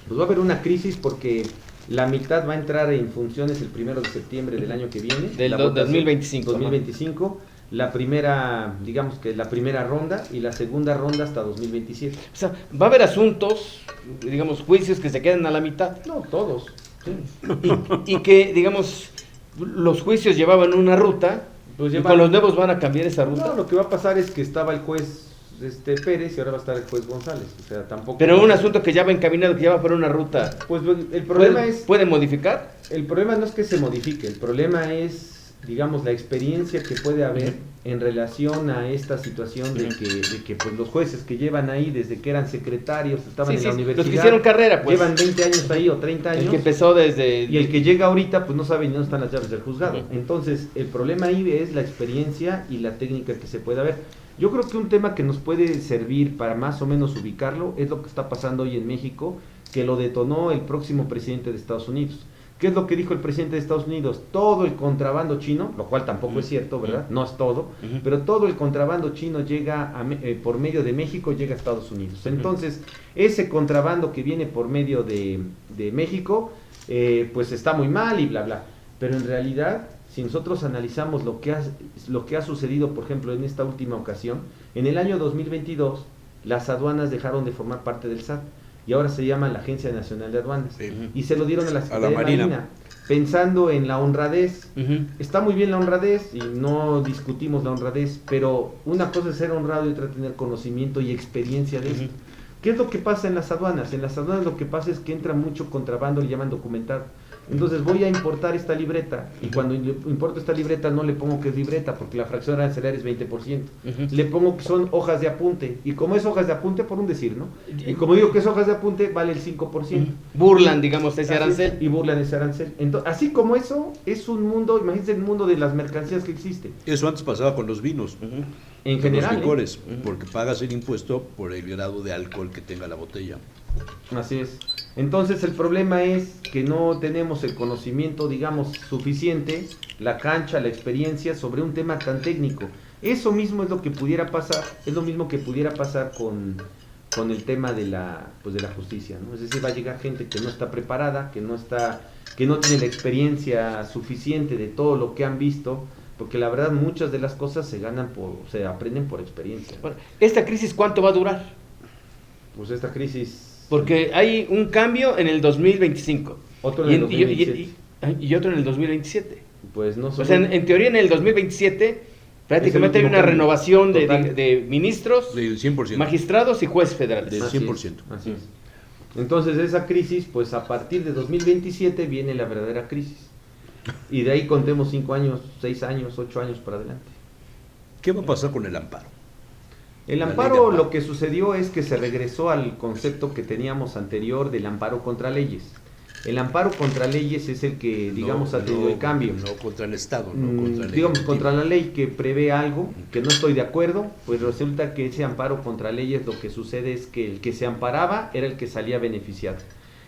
Pues va a haber una crisis porque la mitad va a entrar en funciones el 1 de septiembre del año que viene. Del 2025. 2025. la primera, digamos que la primera ronda, y la segunda ronda hasta 2027. O sea, va a haber asuntos, digamos, juicios que se queden a la mitad. No, todos. Sí. Y que, digamos, los juicios llevaban una ruta, Pues y con los nuevos van a cambiar esa ruta. No, lo que va a pasar es que estaba el juez Pérez y ahora va a estar el juez González. O sea, tampoco. Pero un asunto que ya va encaminado, que ya va por una ruta. Pues el problema ¿Puede modificar? El problema no es que se modifique, el problema es, digamos, la experiencia que puede haber en relación a esta situación de que pues los jueces que llevan ahí desde que eran secretarios, estaban en la universidad. Los que hicieron carrera, pues. Llevan 20 años ahí o 30 años. El que empezó desde... Y el que llega ahorita, pues no sabe ni dónde están las llaves del juzgado. Entonces, el problema ahí es la experiencia y la técnica que se puede haber. Yo creo que un tema que nos puede servir para más o menos ubicarlo es lo que está pasando hoy en México, que lo detonó el próximo presidente de Estados Unidos. ¿Qué es lo que dijo el presidente de Estados Unidos? Todo el contrabando chino, lo cual tampoco es cierto, ¿verdad? No es todo, pero todo el contrabando chino llega por medio de México, llega a Estados Unidos. Entonces, ese contrabando que viene por medio de México, pues está muy mal y bla, bla. Pero en realidad, si nosotros analizamos lo que ha sucedido, por ejemplo, en esta última ocasión, en el año 2022, las aduanas dejaron de formar parte del SAT. Y ahora se llama la Agencia Nacional de Aduanas. Sí. Y se lo dieron a la Secretaría de Marina, pensando en la honradez. Está muy bien la honradez y no discutimos la honradez, pero una cosa es ser honrado y otra tener conocimiento y experiencia de esto. ¿Qué es lo que pasa en las aduanas? En las aduanas lo que pasa es que entra mucho contrabando, le llaman documentado. Entonces voy a importar esta libreta y cuando importo esta libreta no le pongo que es libreta porque la fracción arancelaria es 20%. Le pongo que son hojas de apunte y como es hojas de apunte, por un decir, ¿no? Y como digo que es hojas de apunte, vale el 5%. Burlan, digamos, ese arancel. Y burlan ese arancel. Entonces, así como eso, es un mundo, imagínense el mundo de las mercancías que existe. Eso antes pasaba con los vinos. En general. Los licores, porque pagas el impuesto por el grado de alcohol que tenga la botella. Así es. Entonces el problema es que no tenemos el conocimiento, digamos, suficiente, la cancha, la experiencia sobre un tema tan técnico. Eso mismo es lo que pudiera pasar, es lo mismo que pudiera pasar con el tema de la justicia, ¿no? Es decir, va a llegar gente que no está preparada, que no tiene la experiencia suficiente de todo lo que han visto, porque la verdad muchas de las cosas se aprenden por experiencia. Bueno, ¿esta crisis cuánto va a durar? Pues esta crisis... Porque hay un cambio en el 2025. Otro en el 2027. Y otro en el 2027. Pues no solo... O sea, en teoría en el 2027 prácticamente hay una renovación de ministros, del 100%. Magistrados y jueces federales. Del 100%. Así es. Entonces esa crisis, pues a partir de 2027 viene la verdadera crisis. Y de ahí contemos 5 años, 6 años, 8 años para adelante. ¿Qué va a pasar con el amparo? El amparo, lo que sucedió es que se regresó al concepto que teníamos anterior del amparo contra leyes. El amparo contra leyes es el que, digamos, ha tenido el cambio. No contra el Estado, no contra el digamos, contra la ley que prevé algo que no estoy de acuerdo, pues resulta que ese amparo contra leyes lo que sucede es que el que se amparaba era el que salía beneficiado.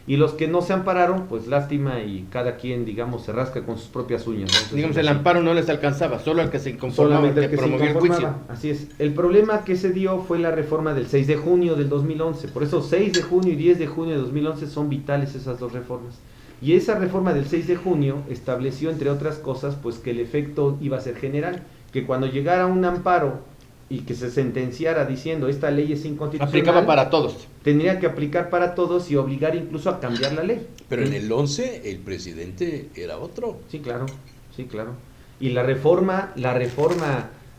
Y los que no se ampararon, pues lástima y cada quien, digamos, se rasca con sus propias uñas, ¿no? Digamos, el amparo no les alcanzaba, solo al que se inconformaba, que promovió el juicio. Así es. El problema que se dio fue la reforma del 6 de junio del 2011. Por eso 6 de junio y 10 de junio de 2011 son vitales esas dos reformas. Y esa reforma del 6 de junio estableció, entre otras cosas, pues que el efecto iba a ser general, que cuando llegara un amparo y que se sentenciara diciendo esta ley es inconstitucional, aplicaba para todos. Tendría que aplicar para todos y obligar incluso a cambiar la ley. Pero en el 11 el presidente era otro. Sí, claro, sí, claro. Y la reforma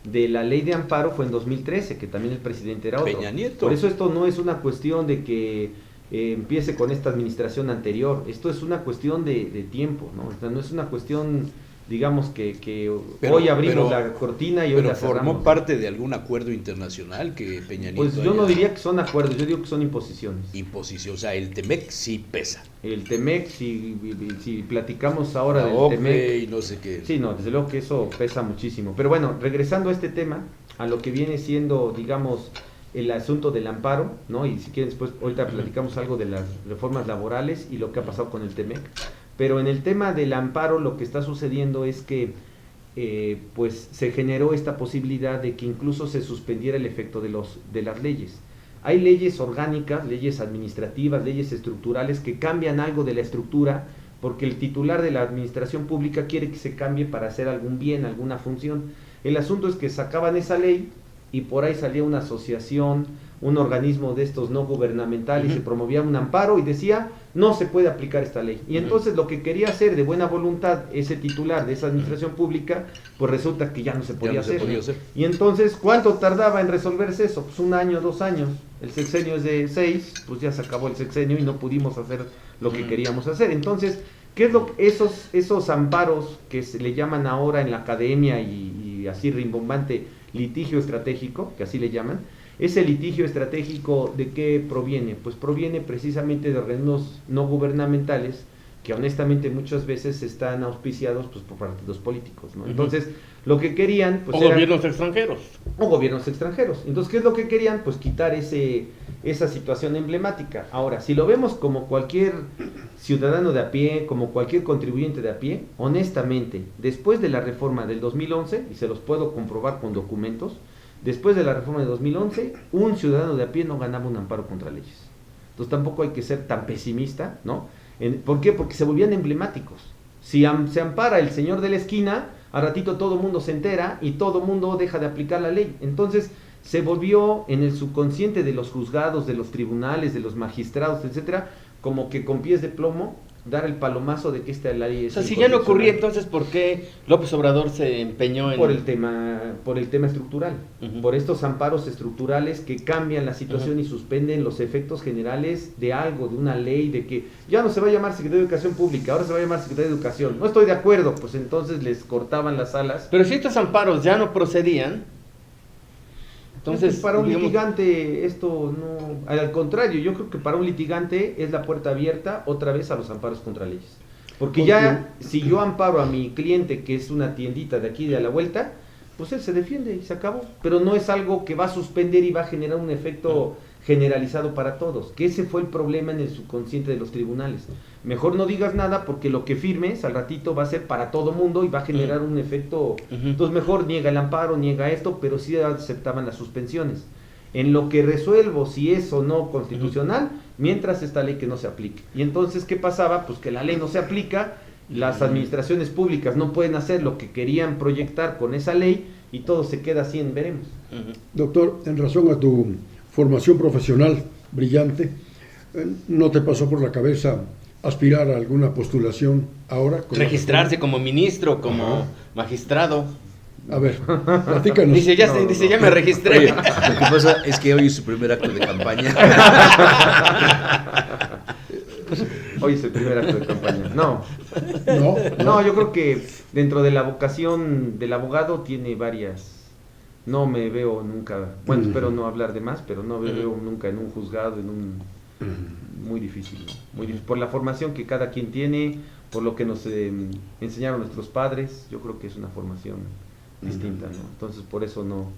de la ley de amparo fue en 2013, que también el presidente era otro. Peña Nieto. Por eso esto no es una cuestión de que empiece con esta administración anterior, esto es una cuestión de tiempo, ¿no? O sea, no es una cuestión, digamos, que hoy abrimos la cortina y hoy la cerramos. ¿Formó parte de algún acuerdo internacional que Peña Nieto? Pues yo no diría que son acuerdos, yo digo que son imposiciones. Imposición, o sea, el TEMEC sí pesa. El TEMEC, si platicamos ahora la del OCDE TEMEC... y no sé qué. Sí, no, desde luego que eso pesa muchísimo. Pero bueno, regresando a este tema, a lo que viene siendo, digamos, el asunto del amparo, ¿no? Y si quieren después, ahorita platicamos algo de las reformas laborales y lo que ha pasado con el TEMEC. Pero en el tema del amparo lo que está sucediendo es que pues se generó esta posibilidad de que incluso se suspendiera el efecto de las leyes. Hay leyes orgánicas, leyes administrativas, leyes estructurales que cambian algo de la estructura porque el titular de la administración pública quiere que se cambie para hacer algún bien, alguna función. El asunto es que sacaban esa ley y por ahí salía una asociación, un organismo de estos no gubernamentales, se promovía un amparo y decía, no se puede aplicar esta ley. Y entonces lo que quería hacer de buena voluntad ese titular de esa administración pública, pues resulta que ya no se podía hacer. Y entonces, ¿cuánto tardaba en resolverse eso? Pues 1 año, 2 años. El sexenio es de 6, pues ya se acabó el sexenio y no pudimos hacer lo que queríamos hacer. Entonces, ¿qué es lo esos amparos que se le llaman ahora en la academia y así rimbombante litigio estratégico, que así le llaman? Ese litigio estratégico, ¿de qué proviene? Pues proviene precisamente de organismos no gubernamentales que honestamente muchas veces están auspiciados pues por partidos políticos, ¿no? Entonces, lo que querían pues o gobiernos extranjeros. O gobiernos extranjeros. Entonces, ¿qué es lo que querían? Pues quitar esa situación emblemática. Ahora, si lo vemos como cualquier ciudadano de a pie, como cualquier contribuyente de a pie, honestamente, después de la reforma del 2011, y se los puedo comprobar con documentos, después de la reforma de 2011, un ciudadano de a pie no ganaba un amparo contra leyes. Entonces tampoco hay que ser tan pesimista, ¿no? ¿Por qué? Porque se volvían emblemáticos. Si se ampara el señor de la esquina, a ratito todo el mundo se entera y todo el mundo deja de aplicar la ley. Entonces se volvió en el subconsciente de los juzgados, de los tribunales, de los magistrados, etcétera, como que con pies de plomo dar el palomazo de que esta ley es... O sea, si ya no ocurría, entonces, ¿por qué López Obrador se empeñó en...? Por el tema estructural, por estos amparos estructurales que cambian la situación y suspenden los efectos generales de algo, de una ley, de que ya no se va a llamar Secretaría de Educación Pública, ahora se va a llamar Secretaría de Educación. No estoy de acuerdo, pues entonces les cortaban las alas. Pero si estos amparos ya no procedían, entonces... Para un litigante esto no... Al contrario, yo creo que para un litigante es la puerta abierta otra vez a los amparos contra leyes. Porque ya, si yo amparo a mi cliente, que es una tiendita de aquí de a la vuelta, pues él se defiende y se acabó. Pero no es algo que va a suspender y va a generar un efecto generalizado para todos. Que ese fue el problema en el subconsciente de los tribunales. Mejor no digas nada porque lo que firmes al ratito va a ser para todo mundo y va a generar un efecto. Entonces mejor niega el amparo, niega esto, pero sí aceptaban las suspensiones. En lo que resuelvo si es o no constitucional, mientras esta ley que no se aplique. Y entonces, ¿qué pasaba? Pues que la ley no se aplica, las administraciones públicas no pueden hacer lo que querían proyectar con esa ley y todo se queda así en veremos. Doctor, en razón a tu formación profesional brillante, ¿no te pasó por la cabeza aspirar a alguna postulación ahora? Registrarse como ministro, como magistrado. A ver, platícanos. Dice, ya me registré. Oye, lo que pasa es que hoy es su primer acto de campaña. Hoy es el primer acto de campaña. No, yo creo que dentro de la vocación del abogado tiene varias. No me veo nunca, bueno, espero no hablar de más, pero no me veo nunca en un juzgado, muy difícil, ¿no? Muy difícil, por la formación que cada quien tiene, por lo que nos enseñaron nuestros padres, yo creo que es una formación distinta, ¿no? Entonces por eso no...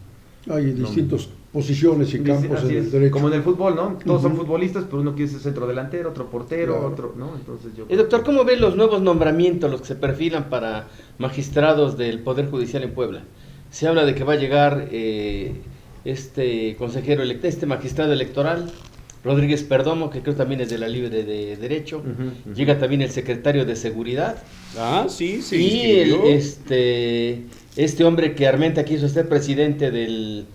Hay distintas posiciones y campos en el derecho. Como en el fútbol, ¿no? Todos son futbolistas, pero uno quiere ser centro delantero, otro portero, otro, ¿no? Entonces yo... Doctor, ¿cómo ve los nuevos nombramientos, los que se perfilan para magistrados del Poder Judicial en Puebla? Se habla de que va a llegar este magistrado electoral, Rodríguez Perdomo, que creo también es de la Libre de Derecho. Llega también el secretario de Seguridad. Sí, y este hombre que Armenta quiso ser presidente del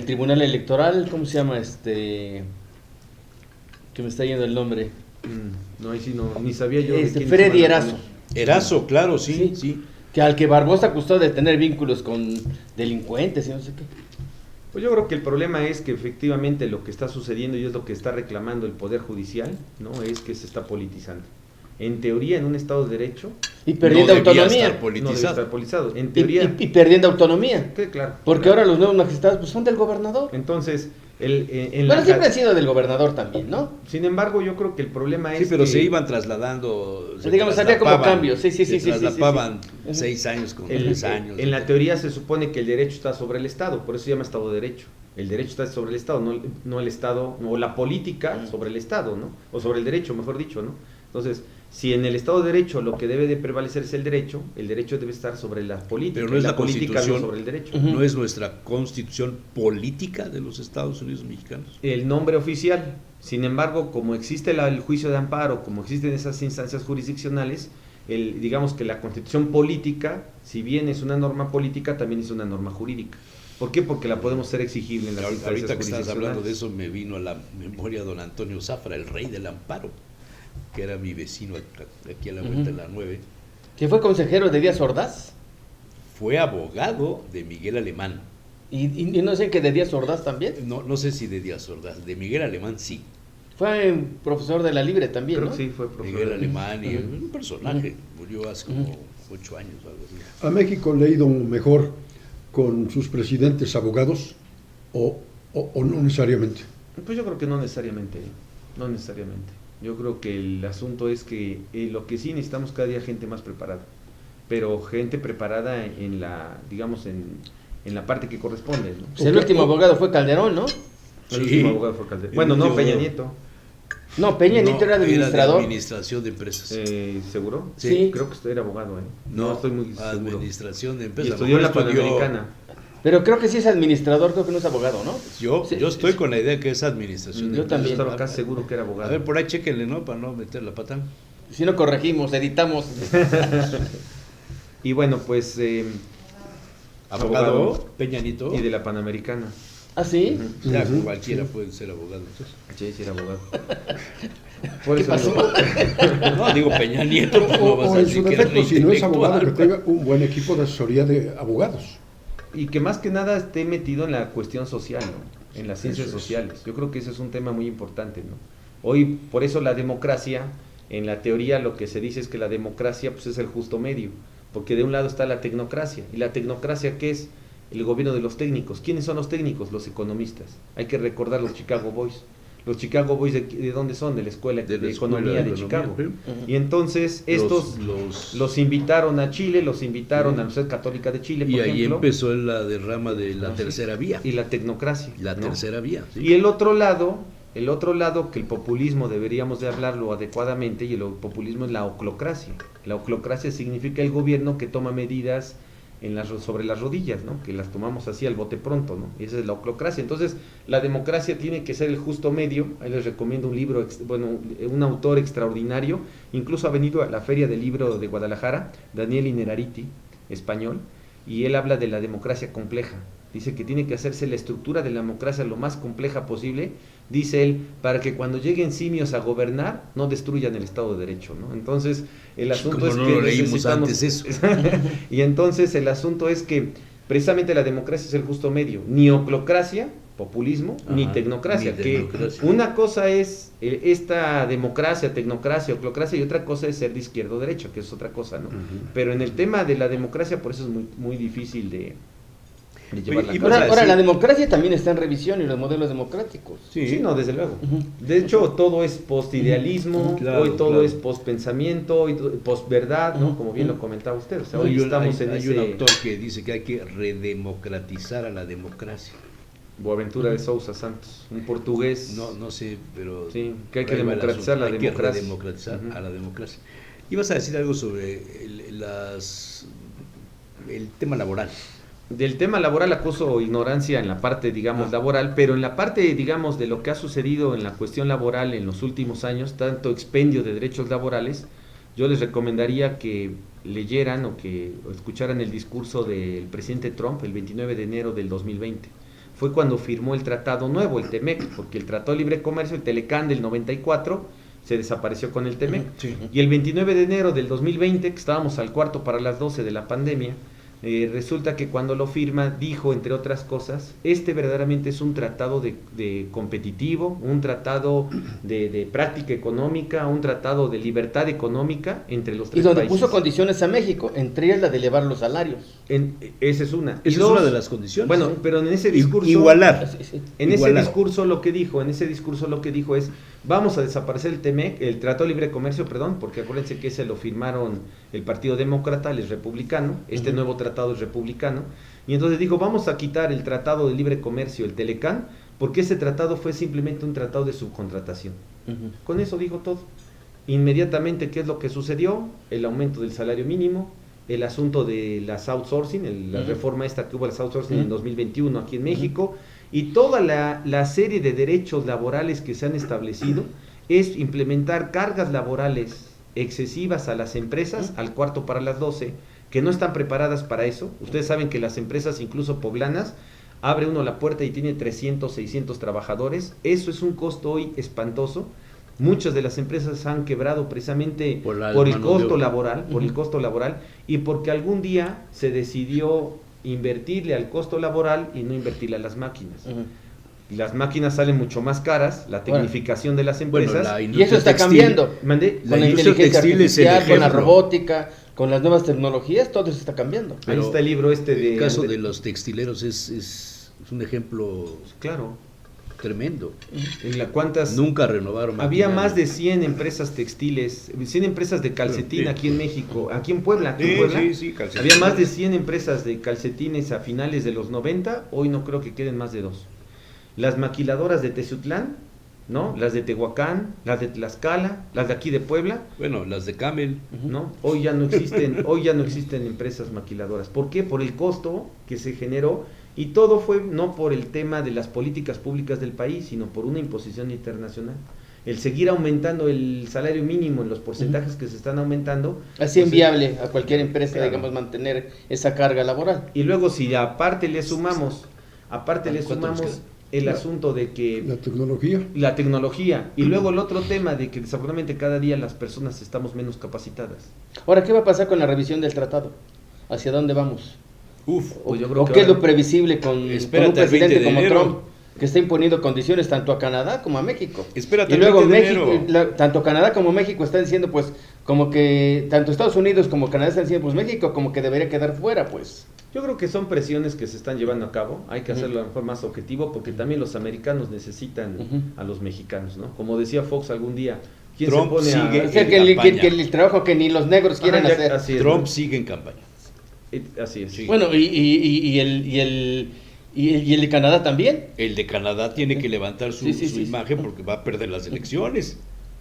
Tribunal Electoral, ¿cómo se llama? Que me está yendo el nombre. No, ahí sí no, ni sabía yo. Freddy Erazo. Erazo, claro, sí. Que al que Barbosa acusó de tener vínculos con delincuentes y no sé qué. Pues yo creo que el problema es que efectivamente lo que está sucediendo y es lo que está reclamando el Poder Judicial, ¿no? Es que se está politizando. En teoría, en un Estado de Derecho... Y perdiendo autonomía. No debe estar politizado. En teoría... Y perdiendo autonomía. Sí, claro. Porque ahora los nuevos magistrados pues, son del gobernador. Entonces... siempre han sido del gobernador también, ¿no? Sin embargo, yo creo que el problema es pero que... se iban trasladando... había como cambios. Sí. Se traslapaban 6 años con 3 años. En la teoría se supone que el derecho está sobre el Estado, por eso se llama Estado de Derecho. El derecho está sobre el Estado, no el Estado, o la política sobre el Estado, ¿no? O sobre el derecho, mejor dicho, ¿no? Entonces, si en el Estado de Derecho lo que debe de prevalecer es el derecho debe estar sobre la política. Pero no es la política Constitución, no sobre el derecho. ¿No es nuestra Constitución política de los Estados Unidos mexicanos? El nombre oficial. Sin embargo, como existe el juicio de amparo, como existen esas instancias jurisdiccionales, digamos que la Constitución política, si bien es una norma política, también es una norma jurídica. ¿Por qué? Porque la podemos ser exigible en las instancias ahorita que estás hablando de jurisdiccionales. eso, me vino a la memoria don Antonio Zafra, el rey del amparo, que era mi vecino aquí a la vuelta de la 9. Que fue consejero de Díaz Ordaz. Fue abogado de Miguel Alemán. Y no sé que de Díaz Ordaz también. No sé si de Díaz Ordaz, de Miguel Alemán sí. Fue profesor de la Libre también, Creo ¿no? que sí, fue profesor. Miguel Alemán, y un personaje, murió hace como 8 años o algo así. ¿A México le ha ido mejor con sus presidentes abogados o no necesariamente? Pues yo creo que no necesariamente, no necesariamente. Yo creo que el asunto es que lo que sí necesitamos cada día gente más preparada, pero gente preparada en la, digamos, en la parte que corresponde, ¿no? Pues el último abogado fue Calderón, ¿no? El último abogado fue Calderón. Bueno, no, Peña Nieto. No, Peña Nieto era de administrador. administración de empresas. ¿Seguro? Sí. Creo que era abogado, ¿eh? No estoy muy seguro. Administración de Y empresas. estudió en la Estudió- Panamericana. Pero creo que sí es administrador, creo que no es abogado, ¿no? Yo Sí. estoy con la idea que es administración de Yo empresas. también. Estaba casi seguro que era A abogado. ver, por ahí chéquenle, ¿no? Para no meter la pata. Si no corregimos, editamos. Y bueno, pues... Abogado, Peña Nieto. Y de la Panamericana. ¿Ah, sí? Ya, Ujú. cualquiera puede ser abogado. Entonces. Sí, era abogado. Por ¿Qué eso pasó? digo, No, digo Peña Nieto, pues no vas O a en decir su que era defecto, si no es abogado, que intelectual. tenga un buen equipo de asesoría de abogados. y que más que nada esté metido en la cuestión social, ¿no? En las ciencias Eso es. sociales. Yo creo que ese es un tema muy importante, ¿no? Hoy, por eso la democracia, en la teoría lo que se dice es que la democracia pues, es el justo medio, porque de un lado está la tecnocracia. ¿Y la tecnocracia qué es? El gobierno de los técnicos. ¿Quiénes son los técnicos? Los economistas. Hay que recordar los Chicago Boys. Los Chicago Boys, ¿de dónde son? De la Escuela de, la Economía de Chicago. ¿sí? Y entonces estos los invitaron a Chile, los invitaron a la Universidad Católica de Chile, por Y ahí ejemplo, empezó la derrama de la tercera vía. y la tecnocracia. La ¿no? tercera vía. ¿sí? Y el otro lado, que el populismo deberíamos de hablarlo adecuadamente, y el populismo es la oclocracia. La oclocracia significa el gobierno que toma medidas sobre las rodillas, ¿no? Que las tomamos así al bote pronto, ¿no? Y esa es la oclocracia. Entonces, la democracia tiene que ser el justo medio. Ahí les recomiendo un libro, un autor extraordinario, incluso ha venido a la Feria del Libro de Guadalajara, Daniel Innerarity, español, y él habla de la democracia compleja. Dice que tiene que hacerse la estructura de la democracia lo más compleja posible, dice él, para que cuando lleguen simios a gobernar, no destruyan el Estado de Derecho, ¿no? Entonces, el asunto Como es no que lo leímos necesitamos... antes eso. Y entonces el asunto es que precisamente la democracia es el justo medio, ni oclocracia, populismo, ni Ajá, tecnocracia, ni que tecnocracia. una cosa es esta democracia, tecnocracia, oclocracia, y otra cosa es ser de izquierda o derecha, que es otra cosa, ¿no? Pero en el tema de la democracia, por eso es muy, muy difícil de llevarla a y cabo. vas a Ahora, decir- la democracia también está en revisión y los modelos democráticos. Sí, no, desde luego. Ujú. De hecho, todo es postidealismo, Claro, hoy todo claro. es postpensamiento, hoy posverdad, ¿no? Como bien lo comentaba usted. O sea, hoy estamos en hay ese... un autor que dice que hay que redemocratizar a la democracia. Boaventura de Sousa Santos, un portugués. No sé, pero... Sí, que hay que por ahí va el democratizar asunto. la Hay democracia. que redemocratizar Ujú. a la democracia. Ibas a decir algo sobre el tema laboral. Del tema laboral acuso ignorancia en la parte, digamos, laboral, pero en la parte, digamos, de lo que ha sucedido en la cuestión laboral en los últimos años, tanto expendio de derechos laborales, yo les recomendaría que leyeran o escucharan el discurso del presidente Trump el 29 de enero del 2020. Fue cuando firmó el tratado nuevo, el TEMEC, porque el Tratado de Libre Comercio, el Telecán del 94, se desapareció con el TEMEC. Sí. Y el 29 de enero del 2020, que estábamos al cuarto para las 12 de la pandemia, resulta que cuando lo firma dijo, entre otras cosas, verdaderamente es un tratado de competitivo, un tratado de práctica económica, un tratado de libertad económica entre los Y tres donde países. puso condiciones a México, entre ellas la de elevar los salarios. Esa es una. Y Esa es dos, una de las condiciones. Bueno, pero en ese discurso... Igualar. En ese Igualar. discurso lo que dijo es, vamos a desaparecer el TEMEC, el Tratado de Libre Comercio, perdón, porque acuérdense que ese lo firmaron el Partido Demócrata, él es republicano, este nuevo tratado es republicano, y entonces dijo, vamos a quitar el Tratado de Libre Comercio, el Telecán, porque ese tratado fue simplemente un tratado de subcontratación. Con eso dijo todo. Inmediatamente, ¿qué es lo que sucedió? El aumento del salario mínimo, el asunto de las outsourcing, la reforma esta que hubo las outsourcing en 2021 aquí en México, y toda la serie de derechos laborales que se han establecido es implementar cargas laborales excesivas a las empresas al cuarto para las 12, que no están preparadas para eso. Ustedes saben que las empresas, incluso poblanas, abre uno la puerta y tiene 300, 600 trabajadores. Eso es un costo hoy espantoso. Muchas de las empresas han quebrado precisamente por el costo laboral, y porque algún día se decidió invertirle al costo laboral y no invertirle a las máquinas. Las máquinas salen mucho más caras, la tecnificación de las empresas. Y eso está cambiando. Con la inteligencia artificial, con la robótica, con las nuevas tecnologías, todo eso está cambiando. Ahí está el libro El caso de los textileros es un ejemplo tremendo. Nunca renovaron. Había más de 100 empresas textiles, 100 empresas de calcetín aquí en México, aquí en Puebla. Había más de 100 empresas de calcetines a finales de los 90, hoy no creo que queden más de 2. Las maquiladoras de Teciutlán, ¿no? Las de Tehuacán, las de Tlaxcala, las de aquí de Puebla. Bueno, las de Camel. ¿No? Hoy ya no existen empresas maquiladoras. ¿Por qué? Por el costo que se generó, y todo fue no por el tema de las políticas públicas del país, sino por una imposición internacional. El seguir aumentando el salario mínimo en los porcentajes que se están aumentando. Así pues inviable a cualquier empresa, digamos, mantener esa carga laboral. Y luego si aparte le sumamos el asunto de que la tecnología y luego el otro tema de que desafortunadamente cada día las personas estamos menos capacitadas. Ahora, ¿qué va a pasar con la revisión del tratado? ¿Hacia dónde vamos? Pues yo creo ¿O qué es lo previsible con un presidente como Trump, que está imponiendo condiciones tanto a Canadá como a México? Espérate, y luego México, tanto Canadá como México están diciendo, pues, como que tanto Estados Unidos como Canadá están diciendo, pues México como que debería quedar fuera, pues. Yo creo que son presiones que se están llevando a cabo, hay que hacerlo a lo mejor más objetivo, porque también los americanos necesitan a los mexicanos, ¿no? Como decía Fox algún día, ¿quién Trump se pone sigue a...? Que el trabajo que ni los negros quieren hacer. Así es, Trump ¿no? sigue en campaña. Así es. Sí. Bueno, y el de Canadá también. El de Canadá tiene que levantar su imagen porque va a perder las elecciones.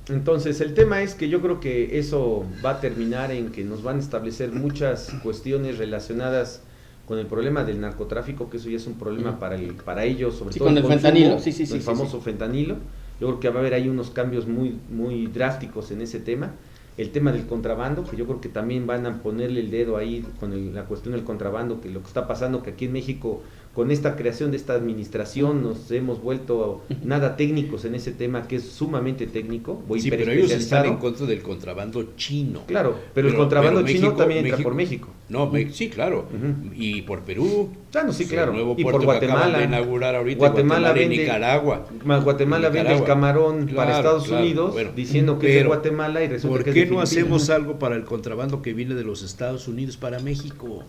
Entonces, el tema es que yo creo que eso va a terminar en que nos van a establecer muchas cuestiones relacionadas con el problema del narcotráfico, que eso ya es un problema para ellos, sobre todo con el fentanilo, el famoso fentanilo. Yo creo que va a haber ahí unos cambios muy drásticos en ese tema. El tema del contrabando, que yo creo que también van a ponerle el dedo ahí con la cuestión del contrabando, que lo que está pasando, que aquí en México, con esta creación de esta administración, nos hemos vuelto nada técnicos en ese tema, que es sumamente técnico. Sí, pero ellos están en contra del contrabando chino. Claro, pero el contrabando chino también entra por México. No, sí, claro. Y por Perú. Claro, sí, claro. El nuevo y puerto por Guatemala. Que acaban de inaugurar ahorita, Guatemala y Nicaragua. Guatemala vende el camarón para Estados Unidos, diciendo que es de Guatemala y resulta que es de ¿por qué no hacemos algo para el contrabando que viene de los Estados Unidos para México?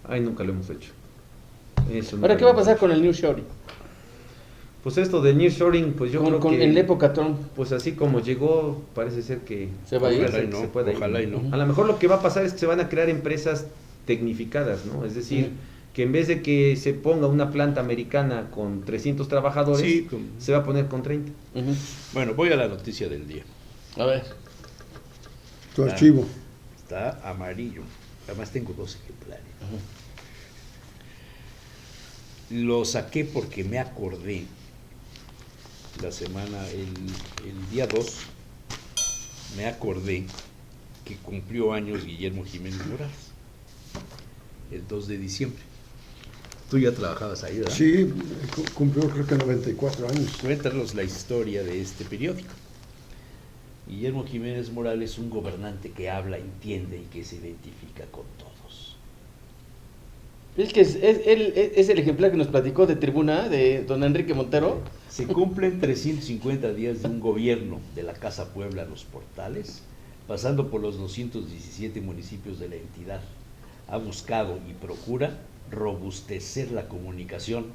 Ay, nunca lo hemos hecho. Ahora, ¿qué va a pasar con el nearshoring? Pues esto del nearshoring, pues yo creo que en la época Trump, pues así como llegó, parece ser que se va a ir. Ojalá y no. A lo mejor lo que va a pasar es que se van a crear empresas tecnificadas, ¿no? Es decir, que en vez de que se ponga una planta americana con 300 trabajadores, se va a poner con 30. Bueno, voy a la noticia del día. A ver. Tu archivo. Está amarillo. Además tengo 2 ejemplares. Lo saqué porque me acordé la semana, el día 2, me acordé que cumplió años Guillermo Jiménez Morales, el 2 de diciembre. Tú ya trabajabas ahí, ¿verdad? Sí, cumplió creo que 94 años. Cuéntanos la historia de este periódico. Guillermo Jiménez Morales, un gobernante que habla, entiende y que se identifica con todos. Es que es el ejemplar que nos platicó de Tribuna, de don Enrique Montero. Se cumplen 350 días de un gobierno de la Casa Puebla a Los Portales, pasando por los 217 municipios de la entidad. Ha buscado y procura robustecer la comunicación.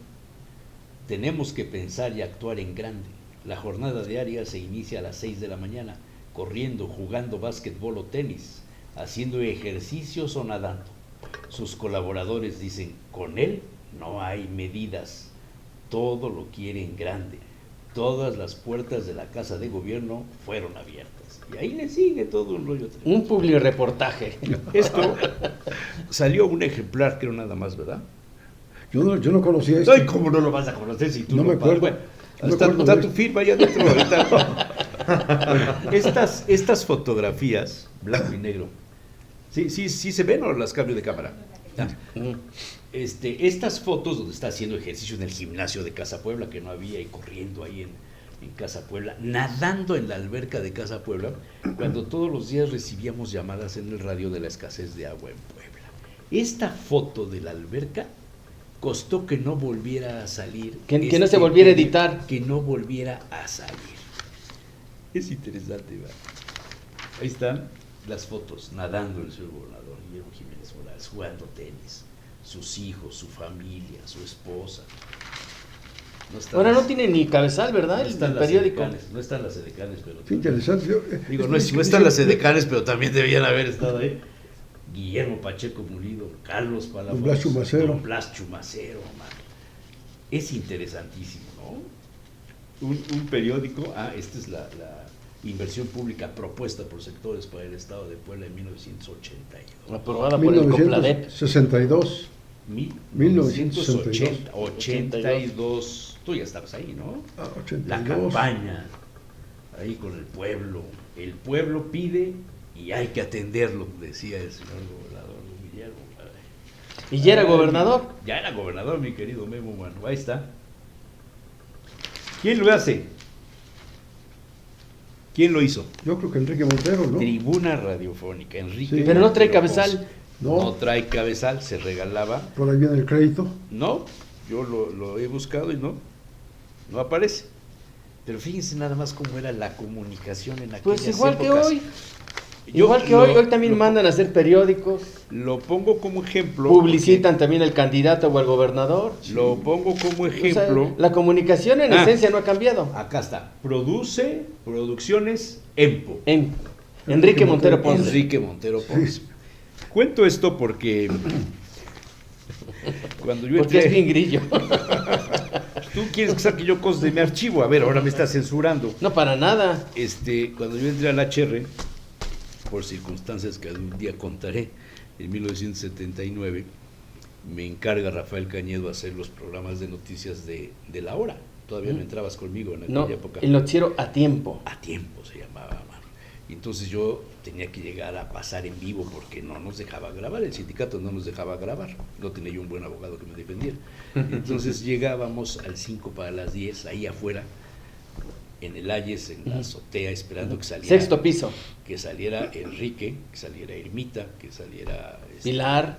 Tenemos que pensar y actuar en grande. La jornada diaria se inicia a las 6 de la mañana, corriendo, jugando básquetbol o tenis, haciendo ejercicios o nadando. Sus colaboradores dicen, con él no hay medidas, todo lo quiere en grande. Todas las puertas de la Casa de Gobierno fueron abiertas. Y ahí le sigue todo un rollo. Un publireportaje. Esto salió un ejemplar, creo nada más, ¿verdad? Yo no conocía esto. Ay, ¿cómo no lo vas a conocer si tú no me acuerdo? Bueno, está tu firma allá adentro. Estas fotografías, blanco y negro, sí se ven o las cambio de cámara. Estas fotos donde está haciendo ejercicio en el gimnasio de Casa Puebla, que no había, y corriendo ahí en Casa Puebla, nadando en la alberca de Casa Puebla, cuando todos los días recibíamos llamadas en el radio de la escasez de agua en Puebla. Esta foto de la alberca costó que no volviera a salir. Que no se volviera a editar. Que no volviera a salir. Es interesante, ¿verdad? Ahí están las fotos, nadando el señor gobernador Guillermo Jiménez Morales, jugando tenis, sus hijos, su familia, su esposa. Ahora no tiene ni cabezal, ¿verdad? No están el periódico. No están las edecanes, pero... Qué interesante. Digo, no están las edecanes, pero también debían haber estado ahí. Guillermo Pacheco Mulido, Carlos Palafox, Don Blas Chumacero, man. Es interesantísimo, ¿no? Un periódico, esta es la inversión pública propuesta por sectores para el Estado de Puebla en 1982. Aprobada por el COPLADEP. 1962. 82. Tú ya estabas ahí, ¿no? 82. La campaña, ahí con el pueblo. El pueblo pide y hay que atenderlo, decía el señor gobernador Guillermo. ¿Y ya era gobernador? Ya era gobernador, mi querido Memo, bueno, ahí está. ¿Quién lo hace? ¿Quién lo hizo? Yo creo que Enrique Montero, ¿no? Tribuna Radiofónica, Enrique. Sí. Pero no trae cabezal. No trae cabezal, se regalaba. Por ahí viene el crédito. No, yo lo he buscado y no aparece. Pero fíjense nada más cómo era la comunicación en aquellas Pues igual épocas. que hoy. Hoy también mandan a hacer periódicos. Lo pongo como ejemplo. Publicitan también al candidato o al gobernador. Lo pongo como ejemplo. O sea, la comunicación en esencia no ha cambiado. Acá está. Producciones EMPO. Enrique Montero Ponce. Enrique Montero Ponce. Cuento esto porque cuando yo porque es bien grillo. Tú quieres que saque yo cosas de mi archivo. A ver, ahora me estás censurando. No, para nada. Cuando yo entré al HR, por circunstancias que algún día contaré, en 1979, me encarga Rafael Cañedo hacer los programas de noticias de La Hora. Todavía no entrabas conmigo en aquella época. El noticiero A Tiempo. A Tiempo se llamaba, mano. Y entonces yo tenía que llegar a pasar en vivo porque no nos dejaba grabar, el sindicato no nos dejaba grabar, no tenía yo un buen abogado que me defendiera. Entonces llegábamos al 5 para las 10, ahí afuera, en el Ayes, en la azotea, esperando que saliera... Sexto piso. Que saliera Enrique, que saliera Ermita, que saliera... Pilar.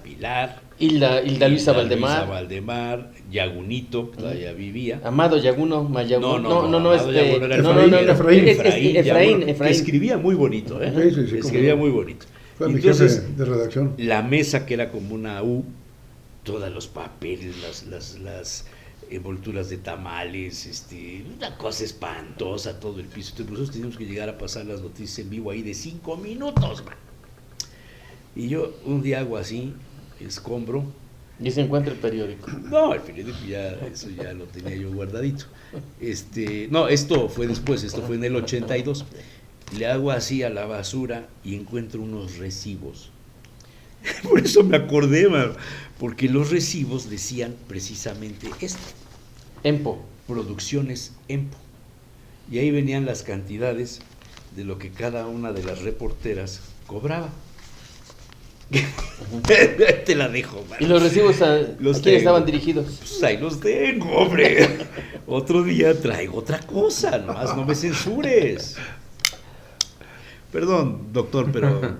Hilda Luisa Valdemar. Yagunito, que todavía vivía. Amado Yaguno, No, Efraín. Que escribía muy bonito, Sí, escribía muy bonito. Fue mi jefe de redacción. La mesa, que era como una U, todos los papeles, las envolturas de tamales, una cosa espantosa, todo el piso. Entonces nosotros teníamos que llegar a pasar las noticias en vivo ahí de 5 minutos, man. Y yo un día hago así, escombro. Y se encuentra el periódico. No, el periódico eso ya lo tenía yo guardadito. Esto fue después, esto fue en el 82. Le hago así a la basura y encuentro unos recibos. Por eso me acordé, man, porque los recibos decían precisamente esto. EMPO. Producciones EMPO. Y ahí venían las cantidades de lo que cada una de las reporteras cobraba. Te la dejo, man. ¿Y los recibos a quién estaban dirigidos? Pues ahí los tengo, hombre. Otro día traigo otra cosa, nomás no me censures. Perdón, doctor, pero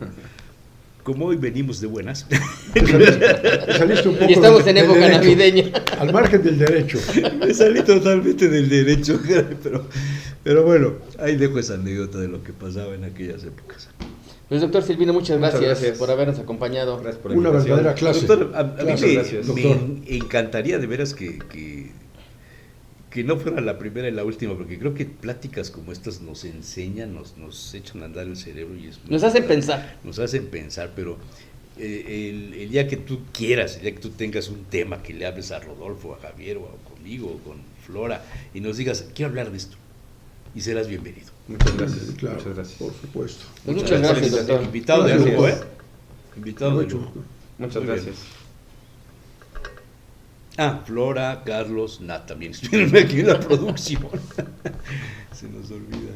como hoy venimos de buenas. Saliste un poco y estamos en época navideña. Al margen del derecho. Me salí totalmente del derecho, pero bueno, ahí dejo esa anécdota de lo que pasaba en aquellas épocas. Pues doctor Silvino, muchas gracias por habernos acompañado. Gracias por Una verdadera clase. Doctor, a mí doctor. me encantaría de veras que no fuera la primera y la última, porque creo que pláticas como estas nos enseñan, nos echan a andar el cerebro y nos hacen pensar. Nos hacen pensar, pero el día que tú quieras, el día que tú tengas un tema que le hables a Rodolfo, a Javier, o conmigo, o con Flora, y nos digas, quiero hablar de esto, y serás bienvenido. Muchas gracias. Claro, muchas gracias. por supuesto. Muchas gracias, doctor. Invitado de Gracias. lujo, Invitado de lujo. Muchas Muy gracias. Flora, Carlos, Nat también estuvieron aquí en la producción. Se nos olvida.